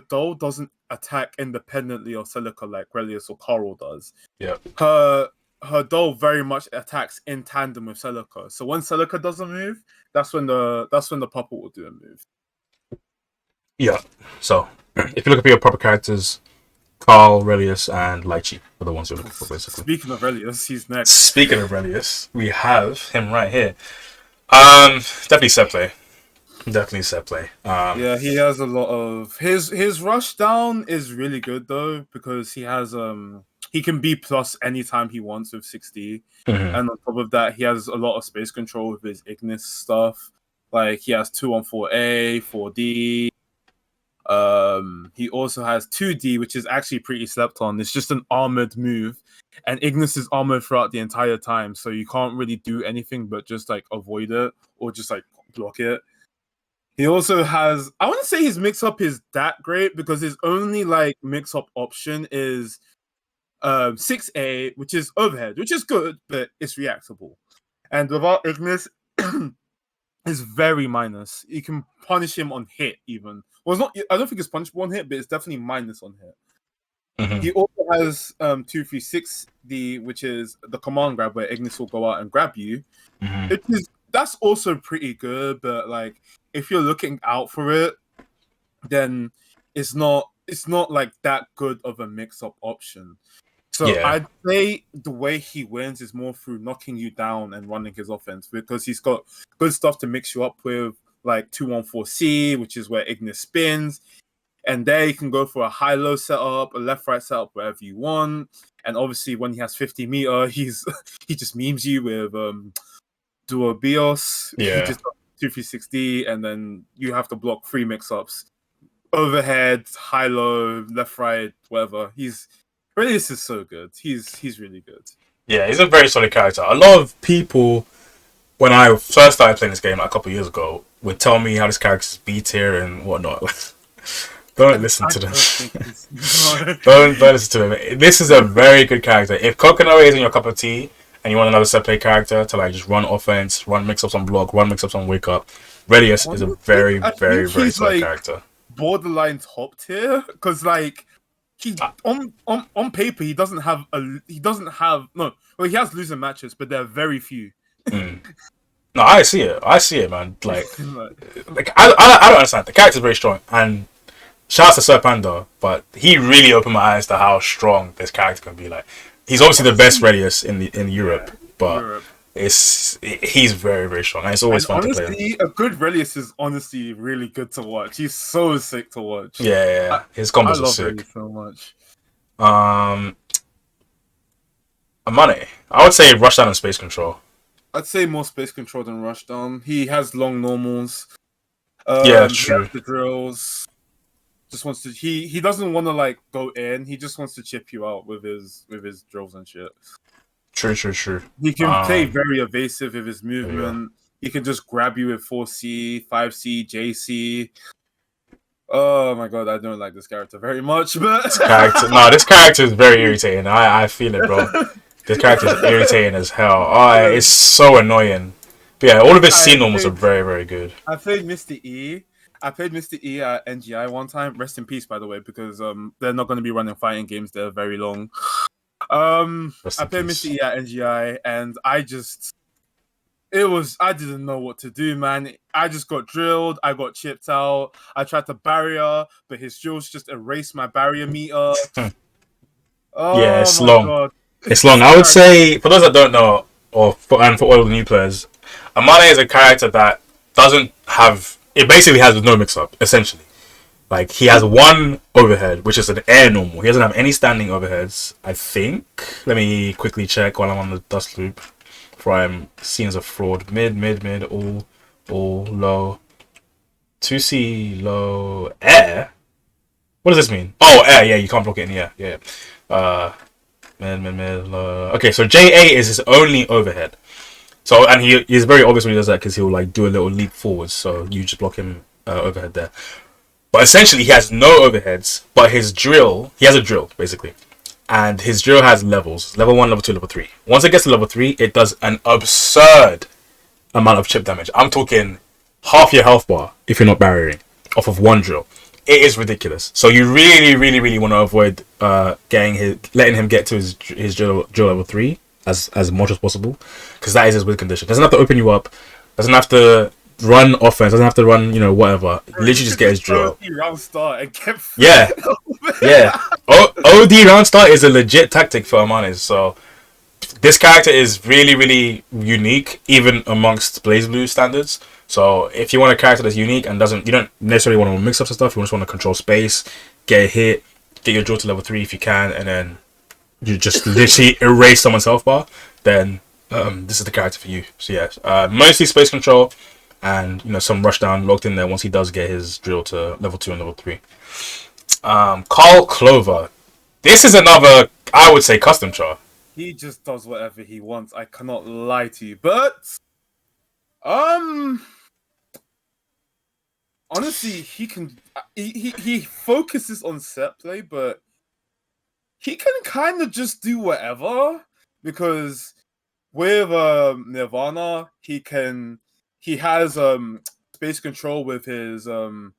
doll doesn't attack independently of Celica like Relius or Carl does. Yeah. Her doll very much attacks in tandem with Celica. So when Celica doesn't move, that's when the puppet will do a move. Yeah. So if you look at your puppet characters, Carl, Relius, and Lychee are the ones you're looking for, basically. Speaking of Relius, he's next. Speaking of Relius, we have him right here. Definitely set play. Definitely set play. Yeah, he has a lot of his rush down is really good though, because he has he can be plus anytime he wants with 60. Mm-hmm. And on top of that, he has a lot of space control with his Ignis stuff. Like he has 2 on 4A, 4D. He also has 2D, which is actually pretty slept on. It's just an armored move, and Ignis is armored throughout the entire time, so you can't really do anything but just like avoid it or just like block it. He also has, I wouldn't say his mix-up is that great, because his only like mix-up option is 6A, which is overhead, which is good, but it's reactable. And without Ignis, is very minus. You can punish him on hit even. Well, it's not, I don't think it's punishable on hit, but it's definitely minus on hit. Mm-hmm. He also has 236D, which is the command grab where Ignis will go out and grab you. Mm-hmm. That's also pretty good, but like if you're looking out for it, then it's not like that good of a mix-up option. So yeah. I'd say the way he wins is more through knocking you down and running his offense, because he's got good stuff to mix you up with, like 214C, which is where Ignis spins. And there you can go for a high-low setup, a left-right setup, wherever you want. And obviously when he has 50 meter, he just memes you with Duo Bios. Yeah. He just 260, and then you have to block 3 mix-ups. Overhead, high-low, left-right, whatever. Relius is so good. He's really good. Yeah, he's a very solid character. A lot of people, when I first started playing this game like a couple of years ago, would tell me how this character's B tier and whatnot. Don't listen to them. Don't listen to him. This is a very good character. If Kokonori isn't your cup of tea and you want another set play character to like just run offense, run mix-ups on block, run mix-ups on wake up, Relius is a very, very, very solid character. Borderline top tier, because like he on paper he has losing matches, but they're very few. No, I see it, man. Like I don't understand. The character's very strong, and shout out to Serpanda, but he really opened my eyes to how strong this character can be. Like he's obviously the best Relius in Europe, but he's very, very strong, and it's always fun to play. A good Relius is honestly really good to watch. He's so sick to watch. Yeah. His combos are sick. Relius so much. Money. I would say Rushdown and Space Control. I'd say more Space Control than Rushdown. He has long normals. Yeah, true. The drills. Just wants to. He doesn't want to like go in. He just wants to chip you out with his drills and shit. True. He can play very evasive with his movement. Yeah. He can just grab you with 4C, 5C, JC. Oh my god, I don't like this character very much. But this character is very irritating. I feel it, bro. This character is irritating as hell. It's so annoying. But yeah, all of his C normals are very, very good. I played Mr. E at NGI one time. Rest in peace, by the way, because they're not going to be running fighting games. They're very long. I played Mr. E at NGI, and I didn't know what to do, man. I just got drilled. I got chipped out. I tried to barrier, but his drills just erased my barrier meter. Yeah, it's long. God. It's long. I would say, for those that don't know, for all the new players, Amane is a character that doesn't have... It basically has no mix-up, essentially. Like, he has one overhead, which is an air normal. He doesn't have any standing overheads, I think. Let me quickly check while I'm on the dust loop. Before I'm seen as a fraud. Mid, all low. 2C, low, air. What does this mean? Oh, yeah, you can't block it in here. Yeah. Okay, so JA is his only overhead. So, and he's very obvious when he does that because he'll like do a little leap forwards. So you just block him overhead there. But essentially, he has no overheads. But he has a drill basically, and his drill has levels: level 1, level 2, level 3. Once it gets to level 3, it does an absurd amount of chip damage. I'm talking half your health bar if you're not barriering off of one drill. It is ridiculous. So you really, really, really want to avoid letting him get to his drill level 3 as much as possible, because that is his win condition. Doesn't have to open you up. Doesn't have to run offense. Doesn't have to run whatever. Literally just get his drill. OD round start and get yeah. OD round start is a legit tactic for Amanes. So this character is really, really unique, even amongst BlazBlue standards. So if you want a character that's unique and you don't necessarily want to mix up some stuff, you just want to control space, get a hit, get your draw to level 3 if you can, and then you just literally erase someone's health bar, then this is the character for you. So yeah, mostly space control and some rush down locked in there once he does get his drill to level 2 and level 3. Carl Clover. This is another, I would say, custom char. He just does whatever he wants. I cannot lie to you, but honestly, he can. He focuses on set play, but he can kind of just do whatever, because with Nirvana, he has space control with his what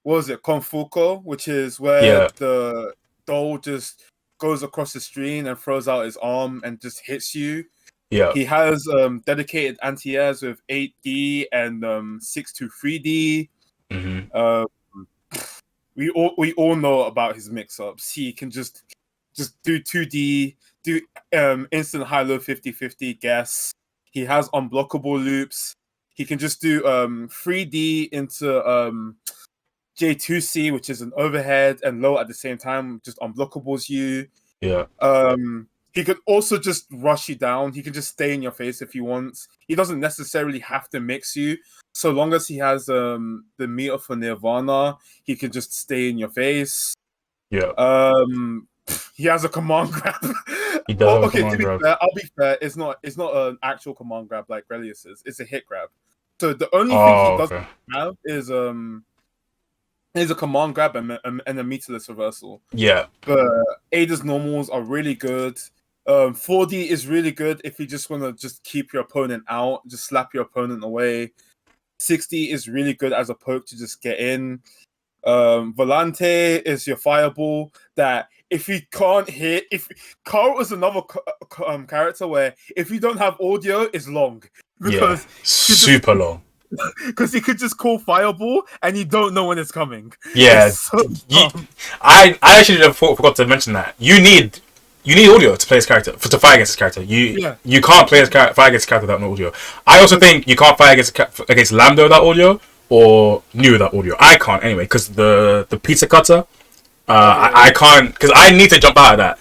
was it, Konfuko, which is where the doll just goes across the screen and throws out his arm and just hits you. Yeah. He has dedicated anti-airs with 8D and 6 to 3D. Mm-hmm. We all know about his mix-ups. He can just do 2D, do instant high-low 50-50 guess. He has unblockable loops. He can just do 3D into J2C, which is an overhead and low at the same time, just unblockables you. Yeah. He could also just rush you down. He can just stay in your face if he wants. He doesn't necessarily have to mix you. So long as he has the meter for Nirvana, he can just stay in your face. Yeah. He has a command grab. He does have a command grab. Fair, I'll be fair. It's not an actual command grab like Relius is. It's a hit grab. So the only thing he doesn't have is a command grab and a meterless reversal. Yeah. But Ada's normals are really good. 4D is really good if you just want to just keep your opponent out, just slap your opponent away. 60 is really good as a poke to just get in. Volante is your fireball that if you can't hit, if Carl is another character where if you don't have audio, it's long. Because super long. Because he could just call fireball and you don't know when it's coming. Yeah. I actually forgot to mention that. You need audio to play his character, to fight against his character. You can't fight against his character without no audio. I also think you can't fight against Lambda without audio or New without audio. I can't anyway, because the pizza cutter, I can't, because I need to jump out of that.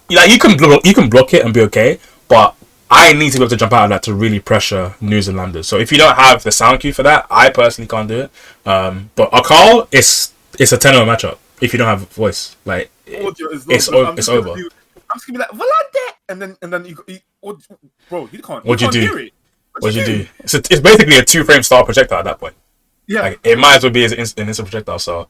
Like you can block it and be okay, but I need to be able to jump out of that to really pressure News and Lambdas. So if you don't have the sound cue for that, I personally can't do it. But a call, it's a 10-0 matchup if you don't have voice. Like it's over. I'm just gonna be like Volante, and then you bro, you can't. What'd you do? Hear it. What'd you do? It's basically a 2-frame star projectile at that point. Yeah, like, it might as well be an instant projectile. So,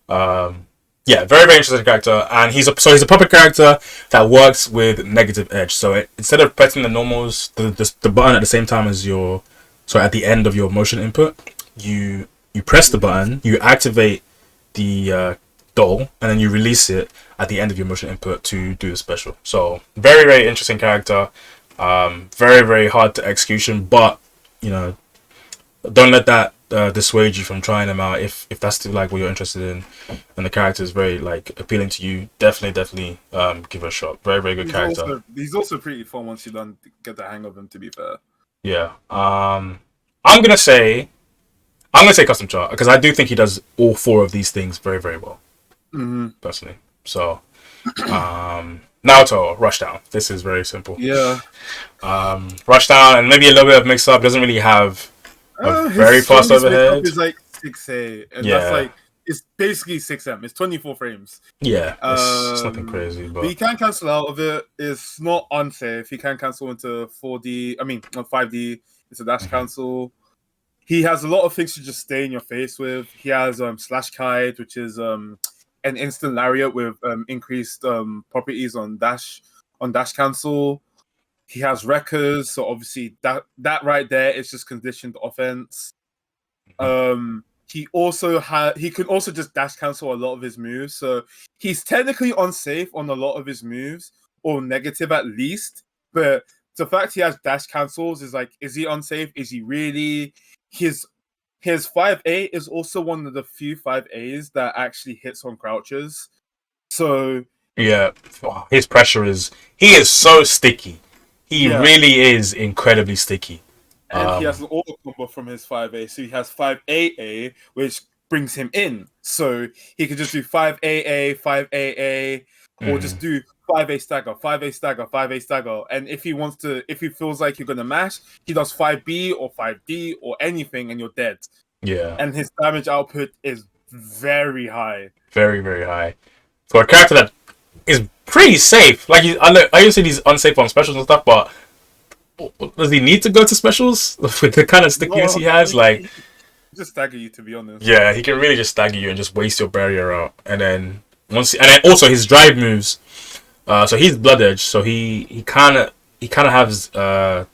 yeah, very, very interesting character, and he's a puppet character that works with negative edge. So instead of pressing the normals, the button at the same time as at the end of your motion input, you press the button, you activate the doll, and then you release it at the end of your motion input to do the special. So very, very interesting character. Very, very hard to execution, but don't let that dissuade you from trying them out if that's still like what you're interested in, and the character is very like appealing to you. Definitely give it a shot. Very, very good character. He's also pretty fun once you don't get the hang of him, to be fair. Yeah. I'm gonna say custom chart because I do think he does all 4 of these things very, very well. Mm-hmm. Personally. So Naruto Rushdown. This is very simple. Yeah. Rushdown and maybe a little bit of mix up. Doesn't really have a very fast overhead. Is like 6A, and that's like it's basically 6M. It's 24 frames. Yeah, it's nothing crazy, but you can cancel out of it. It's not unsafe. You can cancel into 4D. I mean, not 5D. It's a dash cancel. He has a lot of things to just stay in your face with. He has slash kite, which is an instant lariat with increased properties on dash cancel. He has wreckers, so obviously that right there is just conditioned offense. He can also just dash cancel a lot of his moves, so he's technically unsafe on a lot of his moves, or negative at least. But the fact he has dash cancels is like, is he unsafe? Is he really? His 5A is also one of the few 5As that actually hits on crouches. So yeah, his pressure he is so sticky. He really is incredibly sticky. And he has an auto combo from his 5A, so he has 5AA, which brings him in. So he could just do 5AA, 5AA, or just do 5A stagger, 5A stagger, 5A stagger. And if he feels like you're gonna mash, he does 5B or 5D or anything, and you're dead. Yeah. And his damage output is very high. Very, very high. For a character that is pretty safe. Like, I used to say he's unsafe on specials and stuff, but does he need to go to specials with the kind of stickiness he has? Like, just stagger you, to be honest. Yeah, he can really just stagger you and just waste your barrier out. And then also his drive moves. So he's blood edge. So he kind of has not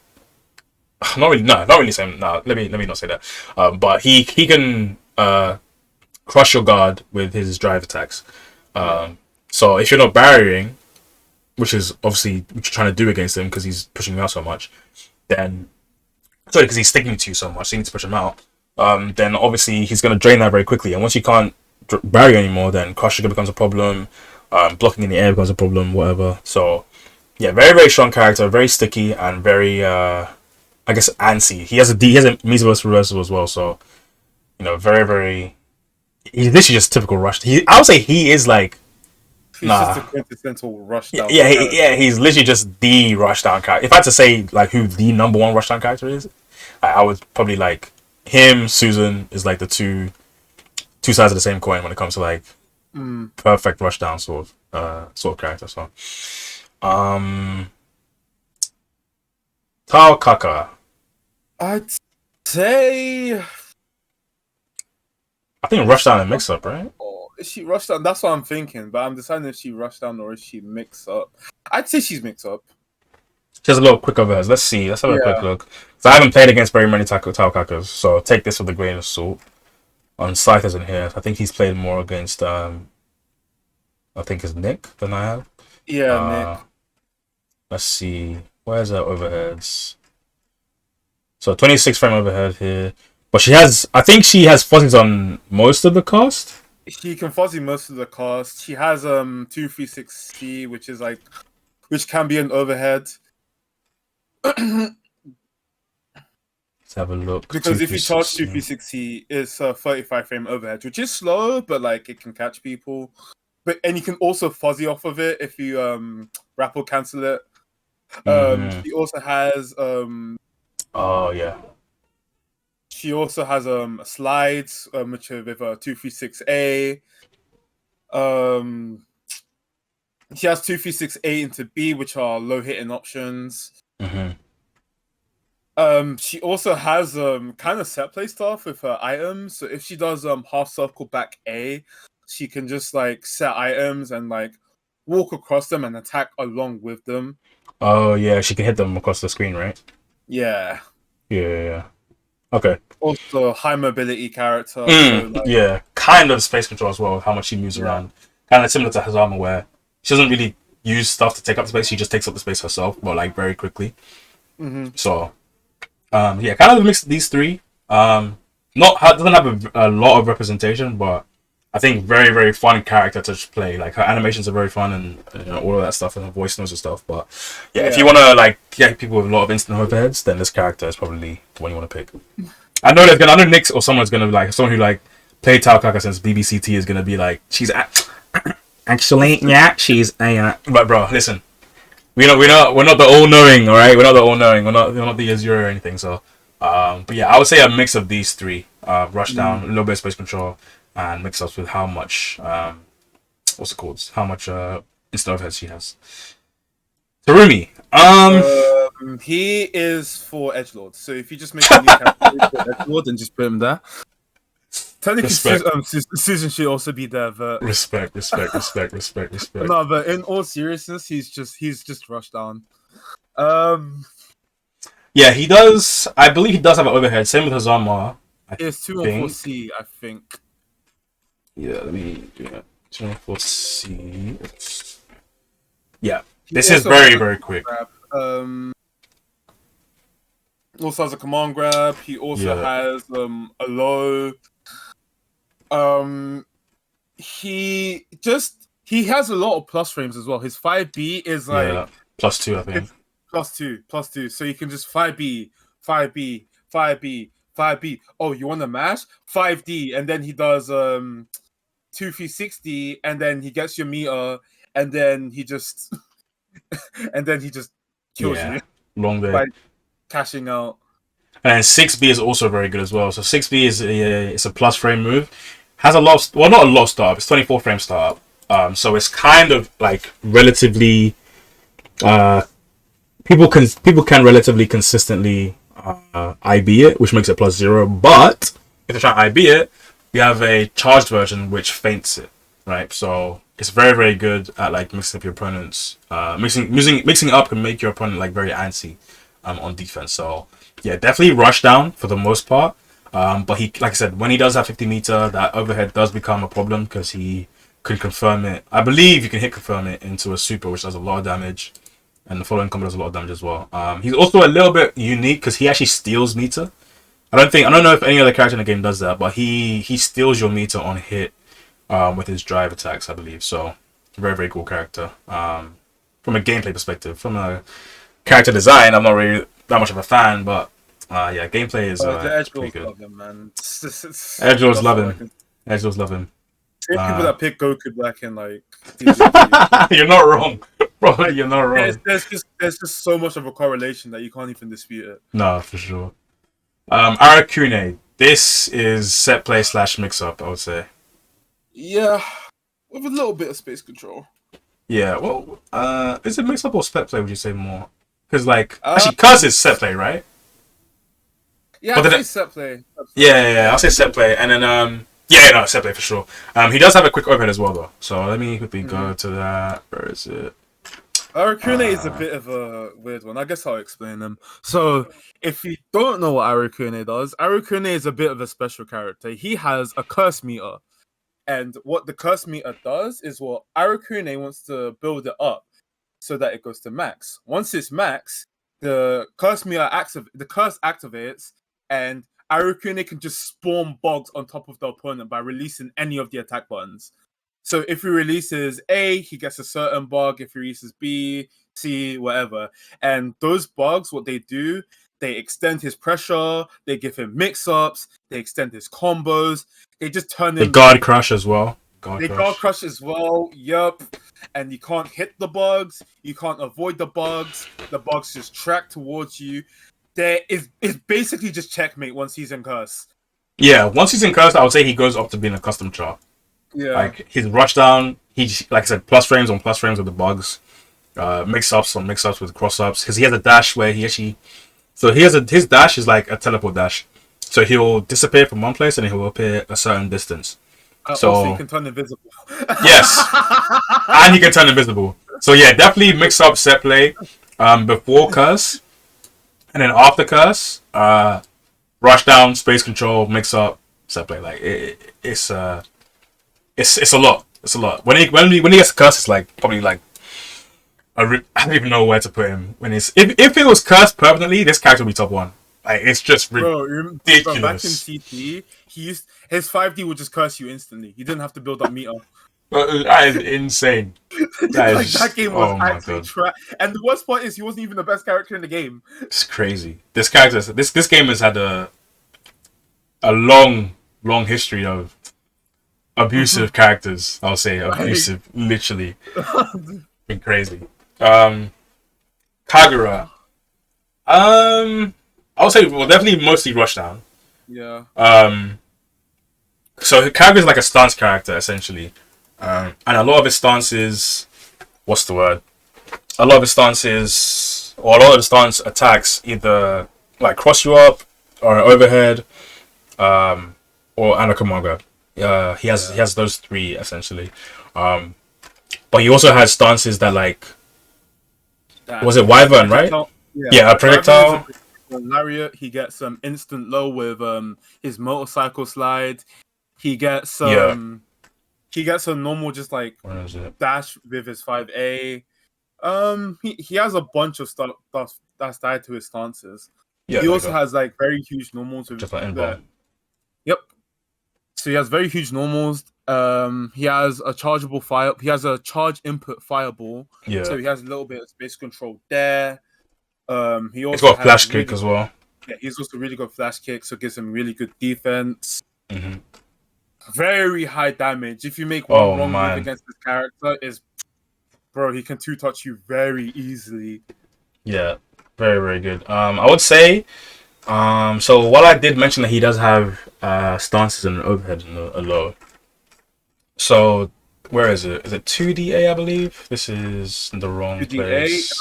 really same. No, let me not say that. But he can crush your guard with his drive attacks. So if you're not barriering, which is obviously what you're trying to do against him because he's pushing you out so much, because he's sticking to you so much, so you need to push him out. Then obviously he's going to drain that very quickly. And once you can't barrier anymore, then crushing becomes a problem. Blocking in the air becomes a problem, whatever. So, yeah, very, very strong character, very sticky, and very, I guess, antsy. He has a Mesoverse reversal as well, so, very, very... He's literally just typical rush. I would say he is like... He's just a quintessential rush down. Yeah, he's literally just the rush down character. If I had to say like who the number one rush down character is, I would probably like him. Susan is like the two sides of the same coin when it comes to like perfect rush down sort of character. So, Tao Kaka. I'd say I think rush down and mix up, right? Is she rushed down? That's what I'm thinking, but I'm deciding if she rushed down or is she mix up. I'd say she's mix up. She has a little quick overheads. Let's see. Let's have a quick look. So I haven't played against very many Tao Kakas, so take this with a grain of salt. On Scythe isn't here. I think he's played more against I think it's Nick than I have. Yeah, Nick. Let's see. Where's her overheads? So 26 frame overhead here. But I think she has fuzzies on most of the cast. She can fuzzy most of the cast. She has 236C, which can be an overhead. Let's have a look. Because if you charge 236C, it's a 35 frame overhead, which is slow, but like it can catch people. And you can also fuzzy off of it if you grapple cancel it. She also has She also has slides, which are with 236A. She has 236A into B, which are low hitting options. She also has kind of set play stuff with her items. So if she does half circle back A, she can just like set items and like walk across them and attack along with them. Oh yeah, she can hit them across the screen, right? Yeah. Yeah. Okay. Also, high mobility character. Yeah, kind of space control as well. How much she moves around, kind of similar to Hazama, where she doesn't really use stuff to take up space. She just takes up the space herself, but like very quickly. So, kind of a mix of these three. Doesn't have a lot of representation, but I think very, very fun character to play. Like her animations are very fun and all of that stuff, and her voice notes and stuff. But if you want to like get people with a lot of instant overheads, then this character is probably the one you want to pick. I know Nick or someone who like played Tao Kaka since BBCT is gonna be like she's actually she's but bro, listen, we're not the all knowing, all right? We're not the all knowing. We're not the Azure or anything. So, but yeah, I would say a mix of these three. rush down, a little bit of space control, and mix ups with how much what's it called? How much instant overhead she has. Tarumi. He is for edgelord. So if you just make a new category for edgelord and just put him there. Technically, Susan should also be there, but respect. No, but in all seriousness, he's just rushed down. Yeah, he does. I believe he does have an overhead. Same with Hazama. It's 214C, I think. Yeah, let me do that. 214C. Yeah, this is very, very quick. Also has a command grab. He also has a low. He has a lot of plus frames as well. His 5B is like +2, I think. +2. So you can just 5B, 5B, 5B, 5B. Oh, you want to mash 5D, and then he does 2-3-60, and then he gets your meter, and then he just kills you. Long day. By cashing out. And 6B is also very good as well. So 6B is it's a plus frame move. Has a lot of, not a lot of startup. It's 24 frame startup. So it's kind of like relatively people can relatively consistently IB it, which makes it +0. But if they try to IB it, we have a charged version which feints it, right? So it's very, very good at like mixing up your opponents. Mixing up can make your opponent like very antsy on defense. So yeah, definitely rush down for the most part. But he, like I said, when he does have 50 meter, that overhead does become a problem because he can confirm it. I believe you can hit confirm it into a super, which does a lot of damage, and the following combo does a lot of damage as well. He's also a little bit unique because he actually steals meter. I don't know if any other character in the game does that, but he steals your meter on hit with his drive attacks, I believe. So very, very cool character. From a gameplay perspective, from a character design, I'm not really that much of a fan, but yeah, gameplay is pretty good. Love him, man. Edgelords love him. Edgelords love him. Same people that pick Goku Black in like. You're not wrong, bro. You're not wrong. There's just so much of a correlation that you can't even dispute it. No, for sure. Arakune. This is set play / mix up, I would say. Yeah, with a little bit of space control. Yeah, well, is it mix up or set play? Would you say more? Because like actually, Curse is set play, right? Yeah, I'll say set play. Yeah, I'll say set play, and then no, set play for sure. He does have a quick overhead as well, though. So let me quickly go to that. Where is it? Arakune is a bit of a weird one. I guess I'll explain them. So, if you don't know what Arakune does, Arakune is a bit of a special character. He has a curse meter. And what the curse meter does is what Arakune wants to build it up so that it goes to max. Once it's max, the curse meter activates, and Arakune can just spawn bugs on top of the opponent by releasing any of the attack buttons. So if he releases A, he gets a certain bug. If he releases B, C, whatever. And those bugs, what they do, they extend his pressure, they give him mix-ups, they extend his combos, they just turn him... They guard crush as well. Guard crush as well, yup. And you can't hit the bugs, you can't avoid the bugs just track towards you. It's basically just checkmate once he's in Curse. Yeah, once he's in Curse, I would say he goes up to being a custom chart. Yeah. Like his rush down, he just, like I said, plus frames on plus frames with the bugs, mix ups on mix ups with cross ups. Because he has a dash where he actually, his dash is like a teleport dash. So he'll disappear from one place and he'll appear a certain distance. So he can turn invisible. Yes, and he can turn invisible. So yeah, definitely mix up set play before Curse, and then after Curse, rush down, space control, mix up, set play. Like it's a lot. It's a lot. When he gets to Curse, it's like probably like I don't even know where to put him. When it's if it was Cursed permanently, this character would be top 1. Like it's just ridiculous. Bro, back in CT, his 5D would just curse you instantly. You didn't have to build up meter. That is insane. That game was actually trash. And the worst part is he wasn't even the best character in the game. It's crazy. This game has had a long history of abusive characters. I'll say abusive, literally. Been crazy. Kagura. I would say definitely mostly rush down. Yeah. So her character is like a stance character essentially, and a lot of his stances, what's the word? A lot of his stances, or a lot of the stance attacks either like cross you up or overhead, or and a command grab. He has those three essentially, but he also has stances that like was it Wyvern, right? Yeah, a projectile. Lariat. He gets some instant low with his motorcycle slide. He gets Yeah. he gets a normal just like Where is it? dash with his 5A. He has a bunch of stuff that's tied to his stances. Yeah, he also has like very huge normals with just like inbound. Yep. So he has very huge normals. He has a chargeable fire. He has a charge input fireball. Yeah. So he has a little bit of space control there. He also he's got a flash really kick as well. Yeah, he's also really good flash kick, so gives him really good defense. Mm-hmm. Very high damage. If you make one wrong move against this character, he can 2-touch you very easily. Yeah, very, very good. I would say, so while I did mention that he does have stances and an overhead and a low. So where is it? Is it 2DA? I believe this is in the wrong 2DA, place.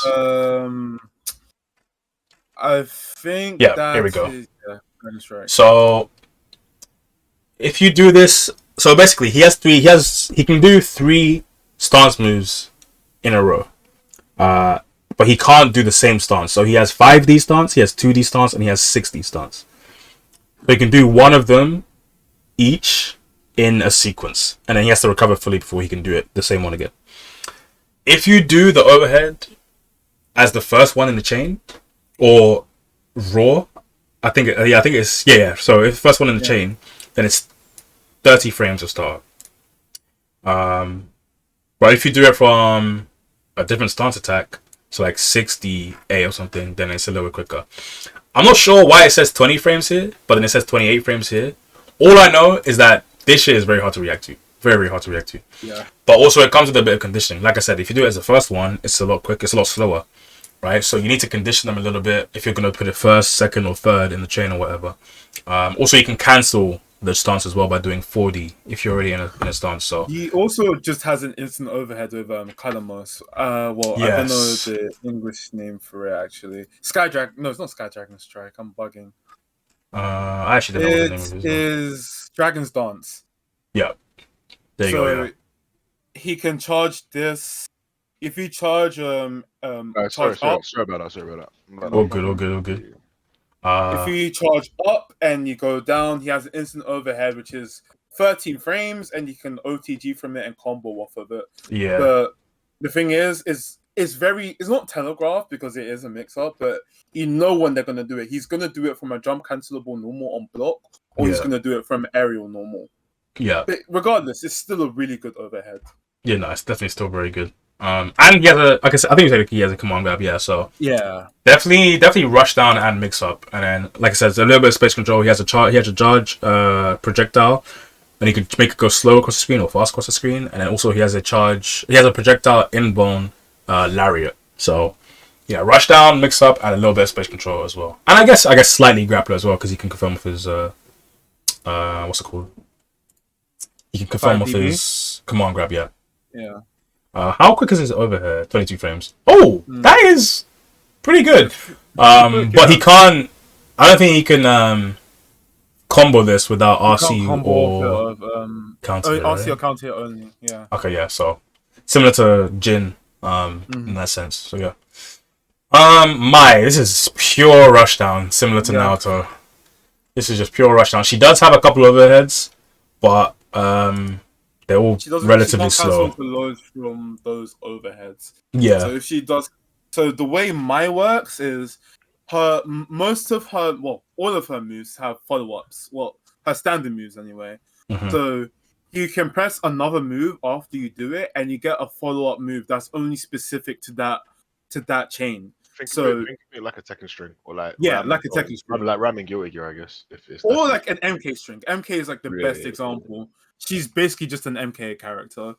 I think. Yeah, here we go. That's right. So if you do this, so basically he can do 3 stance moves in a row. But he can't do the same stance. So he has 5D stance, he has 2D stance, and he has 6D stance. So he can do one of them each in a sequence, and then he has to recover fully before he can do it the same one again. If you do the overhead as the first one in the chain, or raw, I think it's. So if the first one in the chain, then it's 30 frames of start. But if you do it from a different stance attack, so like 60A or something, then it's a little bit quicker. I'm not sure why it says 20 frames here, but then it says 28 frames here. All I know is that this shit is very hard to react to. Very, very hard to react to. Yeah. But also it comes with a bit of conditioning. Like I said, if you do it as the first one, it's a lot quicker, it's a lot slower. Right? So you need to condition them a little bit if you're going to put it first, second, or third in the chain or whatever. Also, you can cancel the stance as well by doing 4D if you're already in a stance. So he also just has an instant overhead with Kalamos. I don't know the English name for it actually. Skydragon. No, it's not Skydragon Strike. I'm bugging. I actually don't know what the name of it is. Dragon's Dance. Yeah. There you go. Yeah. He can charge this. If you charge sorry about that. All good. If you charge up and you go down, he has an instant overhead, which is 13 frames, and you can OTG from it and combo off of it. Yeah. The thing is it's not telegraphed because it is a mix-up, but you know when they're gonna do it. He's gonna do it from a jump cancelable normal on block, or he's gonna do it from aerial normal. Yeah. But regardless, it's still a really good overhead. Yeah, no, it's definitely still very good. And he has like I said, I think you said he has a command grab, so definitely rush down and mix up, and then like I said, it's a little bit of space control. He has a charge projectile, and he can make it go slow across the screen or fast across the screen, and then also he has a projectile inbone lariat. So yeah, rush down, mix up, and a little bit of space control as well, and I guess slightly grappler as well because he can confirm with his what's it called? He can confirm with his command grab, yeah. How quick is his overhead? 22 frames. Oh, that is pretty good. But he can't. I don't think he can combo this without RC or counter. RC or counter only. Yeah. Okay, yeah. So similar to Jin, in that sense. So yeah. This is pure rushdown, similar to Naruto. This is just pure rushdown. She does have a couple of overheads, but they're all relatively slow. She loads from those overheads. Yeah. So if she does, the way Mai works is all of her moves have follow-ups. Well, her standard moves anyway. Mm-hmm. So you can press another move after you do it, and you get a follow-up move that's only specific to that chain. Think of like a Tekken string, or like like a Tekken string, like ramming Guilty Gear, I guess. Or like an MK string. MK is like the best example. She's basically just an MK character.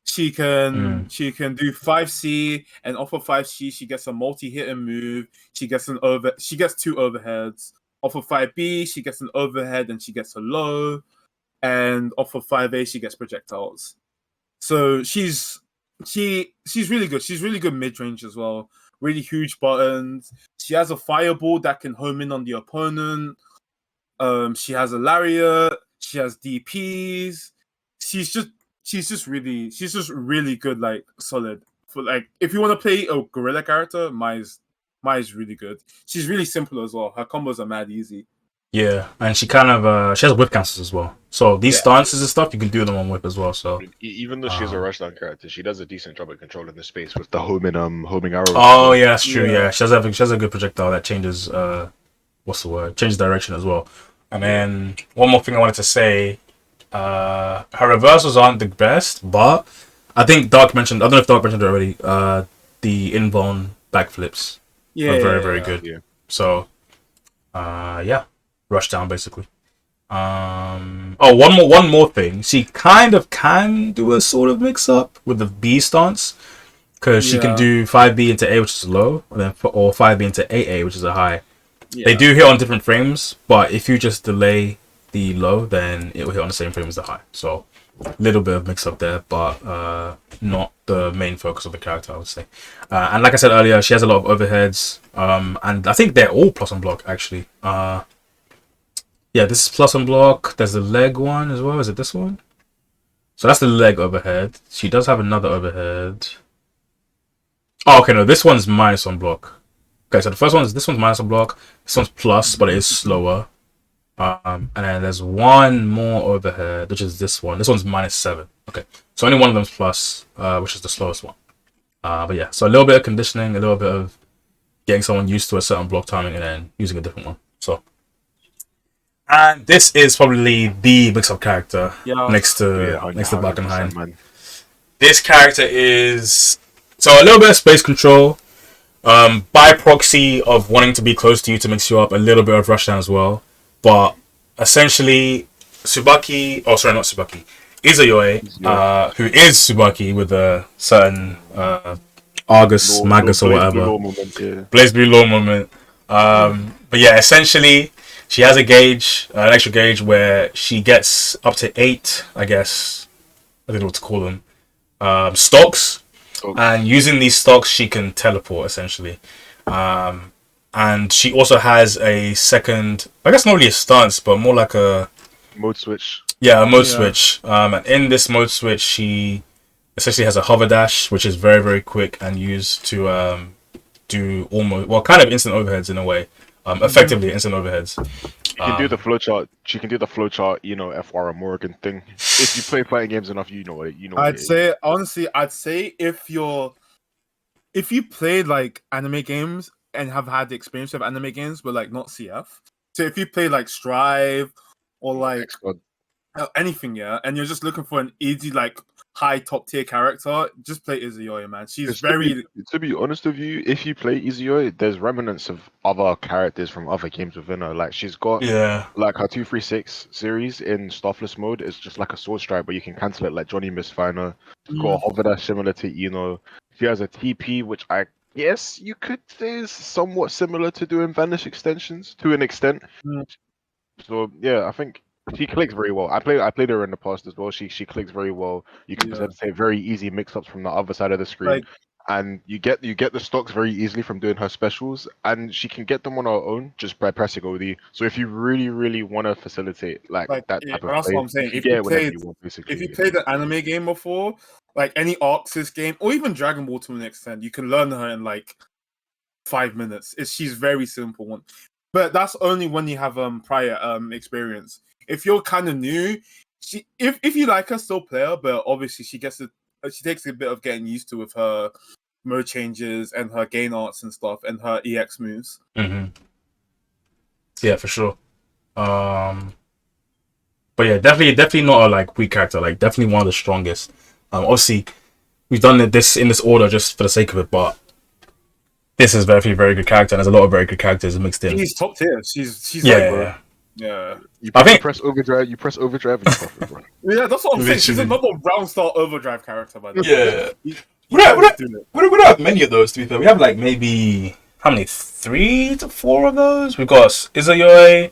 She can do 5C, and off of 5C she gets a multi-hitting move. She gets 2 overheads. Off of 5B, she gets an overhead and she gets a low. And off of 5A, she gets projectiles. So she's really good. She's really good mid-range as well. Really huge buttons. She has a fireball that can home in on the opponent. She has a lariat. She has DPs. She's just really good, like solid. For like, if you want to play a gorilla character, Mai's really good. She's really simple as well. Her combos are mad easy. Yeah, and she kind of she has whip cancels as well. So these stances and stuff, you can do them on whip as well. So even though she's a rushdown character, she does a decent job at controlling the space with the homing arrows. Oh yeah, that's true. Yeah, she has a good projectile that changes what's the word? Changes direction as well. And then one more thing I wanted to say, her reversals aren't the best, but I think Dark mentioned. I don't know if Dark mentioned it already. The invuln backflips are very good. Yeah. So yeah. Rush down basically. One more thing. She kind of can do a sort of mix up with the B stance because she can do 5B into A, which is low, or 5B into AA, which is a high. Yeah. They do hit on different frames, but if you just delay the low, then it will hit on the same frame as the high. So a little bit of mix up there, but not the main focus of the character, I would say. And like I said earlier, she has a lot of overheads, and I think they're all plus on block actually. Yeah, this is plus on block. There's the leg one as well. Is it this one? So that's the leg overhead. She does have another overhead. Oh, okay, no, this one's minus on block. Okay, so this one's minus on block. This one's plus, but it is slower. And then there's one more overhead, which is this one. This one's -7. Okay, so only one of them's plus, which is the slowest one. But yeah, so a little bit of conditioning, a little bit of getting someone used to a certain block timing, and then using a different one. So. And this is probably the mix-up character next to Blackenheim. This character is a little bit of space control, by proxy of wanting to be close to you to mix you up, a little bit of rushdown as well. But essentially, Izayoi, who is Tsubaki with a certain Argus, Magus, or whatever, BlazBlue law moment. But yeah, essentially. She has a gauge, an extra gauge, where she gets up to 8, I guess. I don't know what to call them. Stocks. And using these stocks, she can teleport, essentially. And she also has a second, I guess not really a stance, but more like a... mode switch. Yeah, a mode switch. And in this mode switch, she essentially has a hover dash, which is very, very quick and used to do almost... well, kind of instant overheads in a way. Effectively instant overheads. She can do the flowchart. She can do the flowchart. FR and Morgan thing. If you play fighting games enough, you know it. I'd say if you played like anime games and have had the experience of anime games, but like not CF. So if you play like Strive or like anything, and you're just looking for an easy like high top tier character, just play Izayoi, man. She's to be honest with you, if you play Izayoi, there's remnants of other characters from other games within her. Like she's got like her 236 series in Starfless mode is just like a sword strike, but you can cancel it like Johnny Misfiner. She's got a hover dash similar to Ino. She has a TP, which I guess you could say is somewhat similar to doing vanish extensions to an extent. So yeah, I think she clicks very well. I played her in the past as well. She clicks very well. You can just say very easy mix-ups from the other side of the screen, and you get the stocks very easily from doing her specials, and she can get them on her own just by pressing OD. So if you really want to facilitate like that type of that's play, what I'm saying. If you played the anime game before, like any Arxis game or even Dragon Ball to an extent, you can learn her in like 5 minutes. She's very simple one, but that's only when you have prior experience. If you're kind of new, if you like her, still play her, but obviously she takes a bit of getting used to with her mode changes and her gain arts and stuff and her EX moves. Yeah, for sure. But yeah, definitely not a like weak character. Like definitely one of the strongest. Obviously, we've done this in this order just for the sake of it, but this is very, very good character, and there's a lot of very good characters mixed in. She's top tier. She's yeah. You press overdrive, and you profit, bro. Yeah, that's what I'm saying. She's another round star overdrive character, by the way. Yeah. We don't have many of those, to be fair. We have like maybe how many? 3 to 4 of those. We've got Izayoi.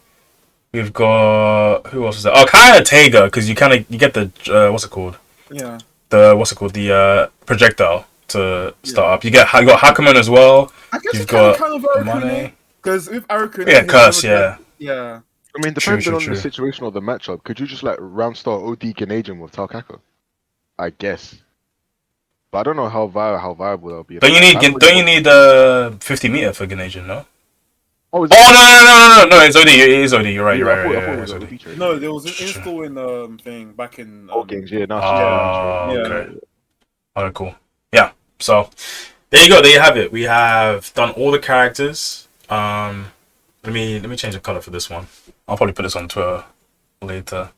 We've got who else is there? Oh, kind of Taiga, because you get the what's it called? Yeah. The projectile to start up. You got Hakumen as well. I guess You've you got kind of Aracune, because with Aracune, yeah, curse, yeah. Yeah. I mean, depending on the situation or the matchup, could you just like round start OD Ganagem with Talcaco? I guess. But I don't know how viable that'll be. Don't you need 50 meter for Ganagem, no? Oh, no! It's OD. It is OD. You're right. You're right. I thought it was OD. No, there was an install in thing back in games. Yeah, okay. Alright, cool. Yeah. So there you go. There you have it. We have done all the characters. Let me change the color for this one. I'll probably put this on Twitter later.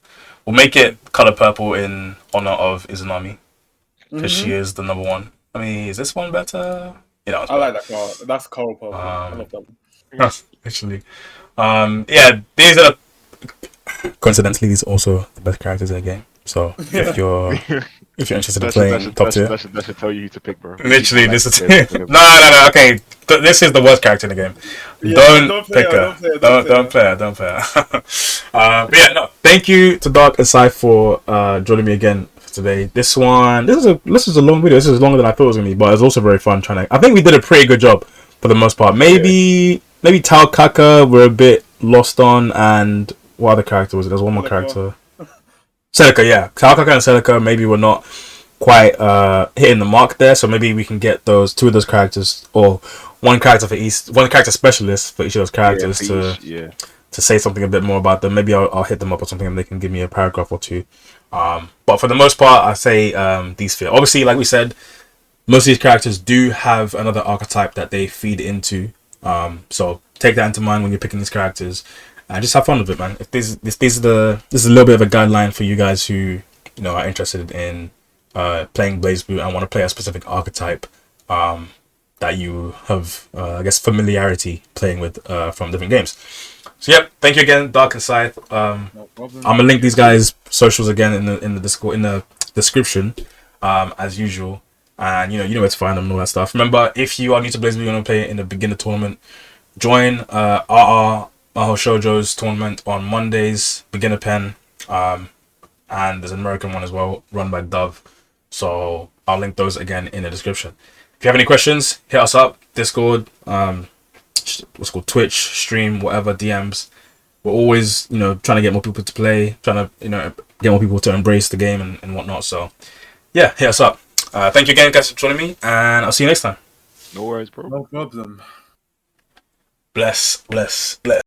We'll make it color purple in honor of Izanami, because she is the number one. I mean, is this one better? Yeah, I like that color. That's coral purple. I love that one. Actually, yeah, these are coincidentally these are also the best characters in the game. So if you're interested in playing top tier, that should tell you who to pick, bro. Literally, this is no. Okay, this is the worst character in the game. Yeah, don't pick her. Don't play her. But yeah, no. Thank you to Darhk and Scythe for joining me again for today. This is a long video. This is longer than I thought it was gonna be, but it's also very fun trying to. I think we did a pretty good job for the most part. Maybe Talcaca we're a bit lost on, and what other character was it? There's one more character. Celica, yeah. Talcaca and Celica maybe we're not quite hitting the mark there, so maybe we can get two of those characters, or one character specialist for each of those characters to say something a bit more about them. Maybe I'll hit them up or something and they can give me a paragraph or two. But for the most part, I say these three. Obviously, like we said, most of these characters do have another archetype that they feed into. So take that into mind when you're picking these characters, and just have fun with it, man. If this is a little bit of a guideline for you guys who are interested in playing BlazBlue and want to play a specific archetype that you have, I guess, familiarity playing with from different games. So yep, thank you again, Darhk and Scythe. No problem. I'm gonna link these guys' socials again in the Discord, in the description, as usual. And you know where to find them and all that stuff. Remember, if you are new to BlazBlue, you're gonna play in the beginner tournament, join RR Maho Shoujo's tournament on Mondays, beginner pen, and there's an American one as well run by Dove. So I'll link those again in the description. If you have any questions, hit us up. Discord, what's called Twitch, stream, whatever, DMs. We're always trying to get more people to play, trying to get more people to embrace the game and whatnot. So yeah, hit us up. Thank you again, guys, for joining me, and I'll see you next time. No worries, bro. No problem. Bless.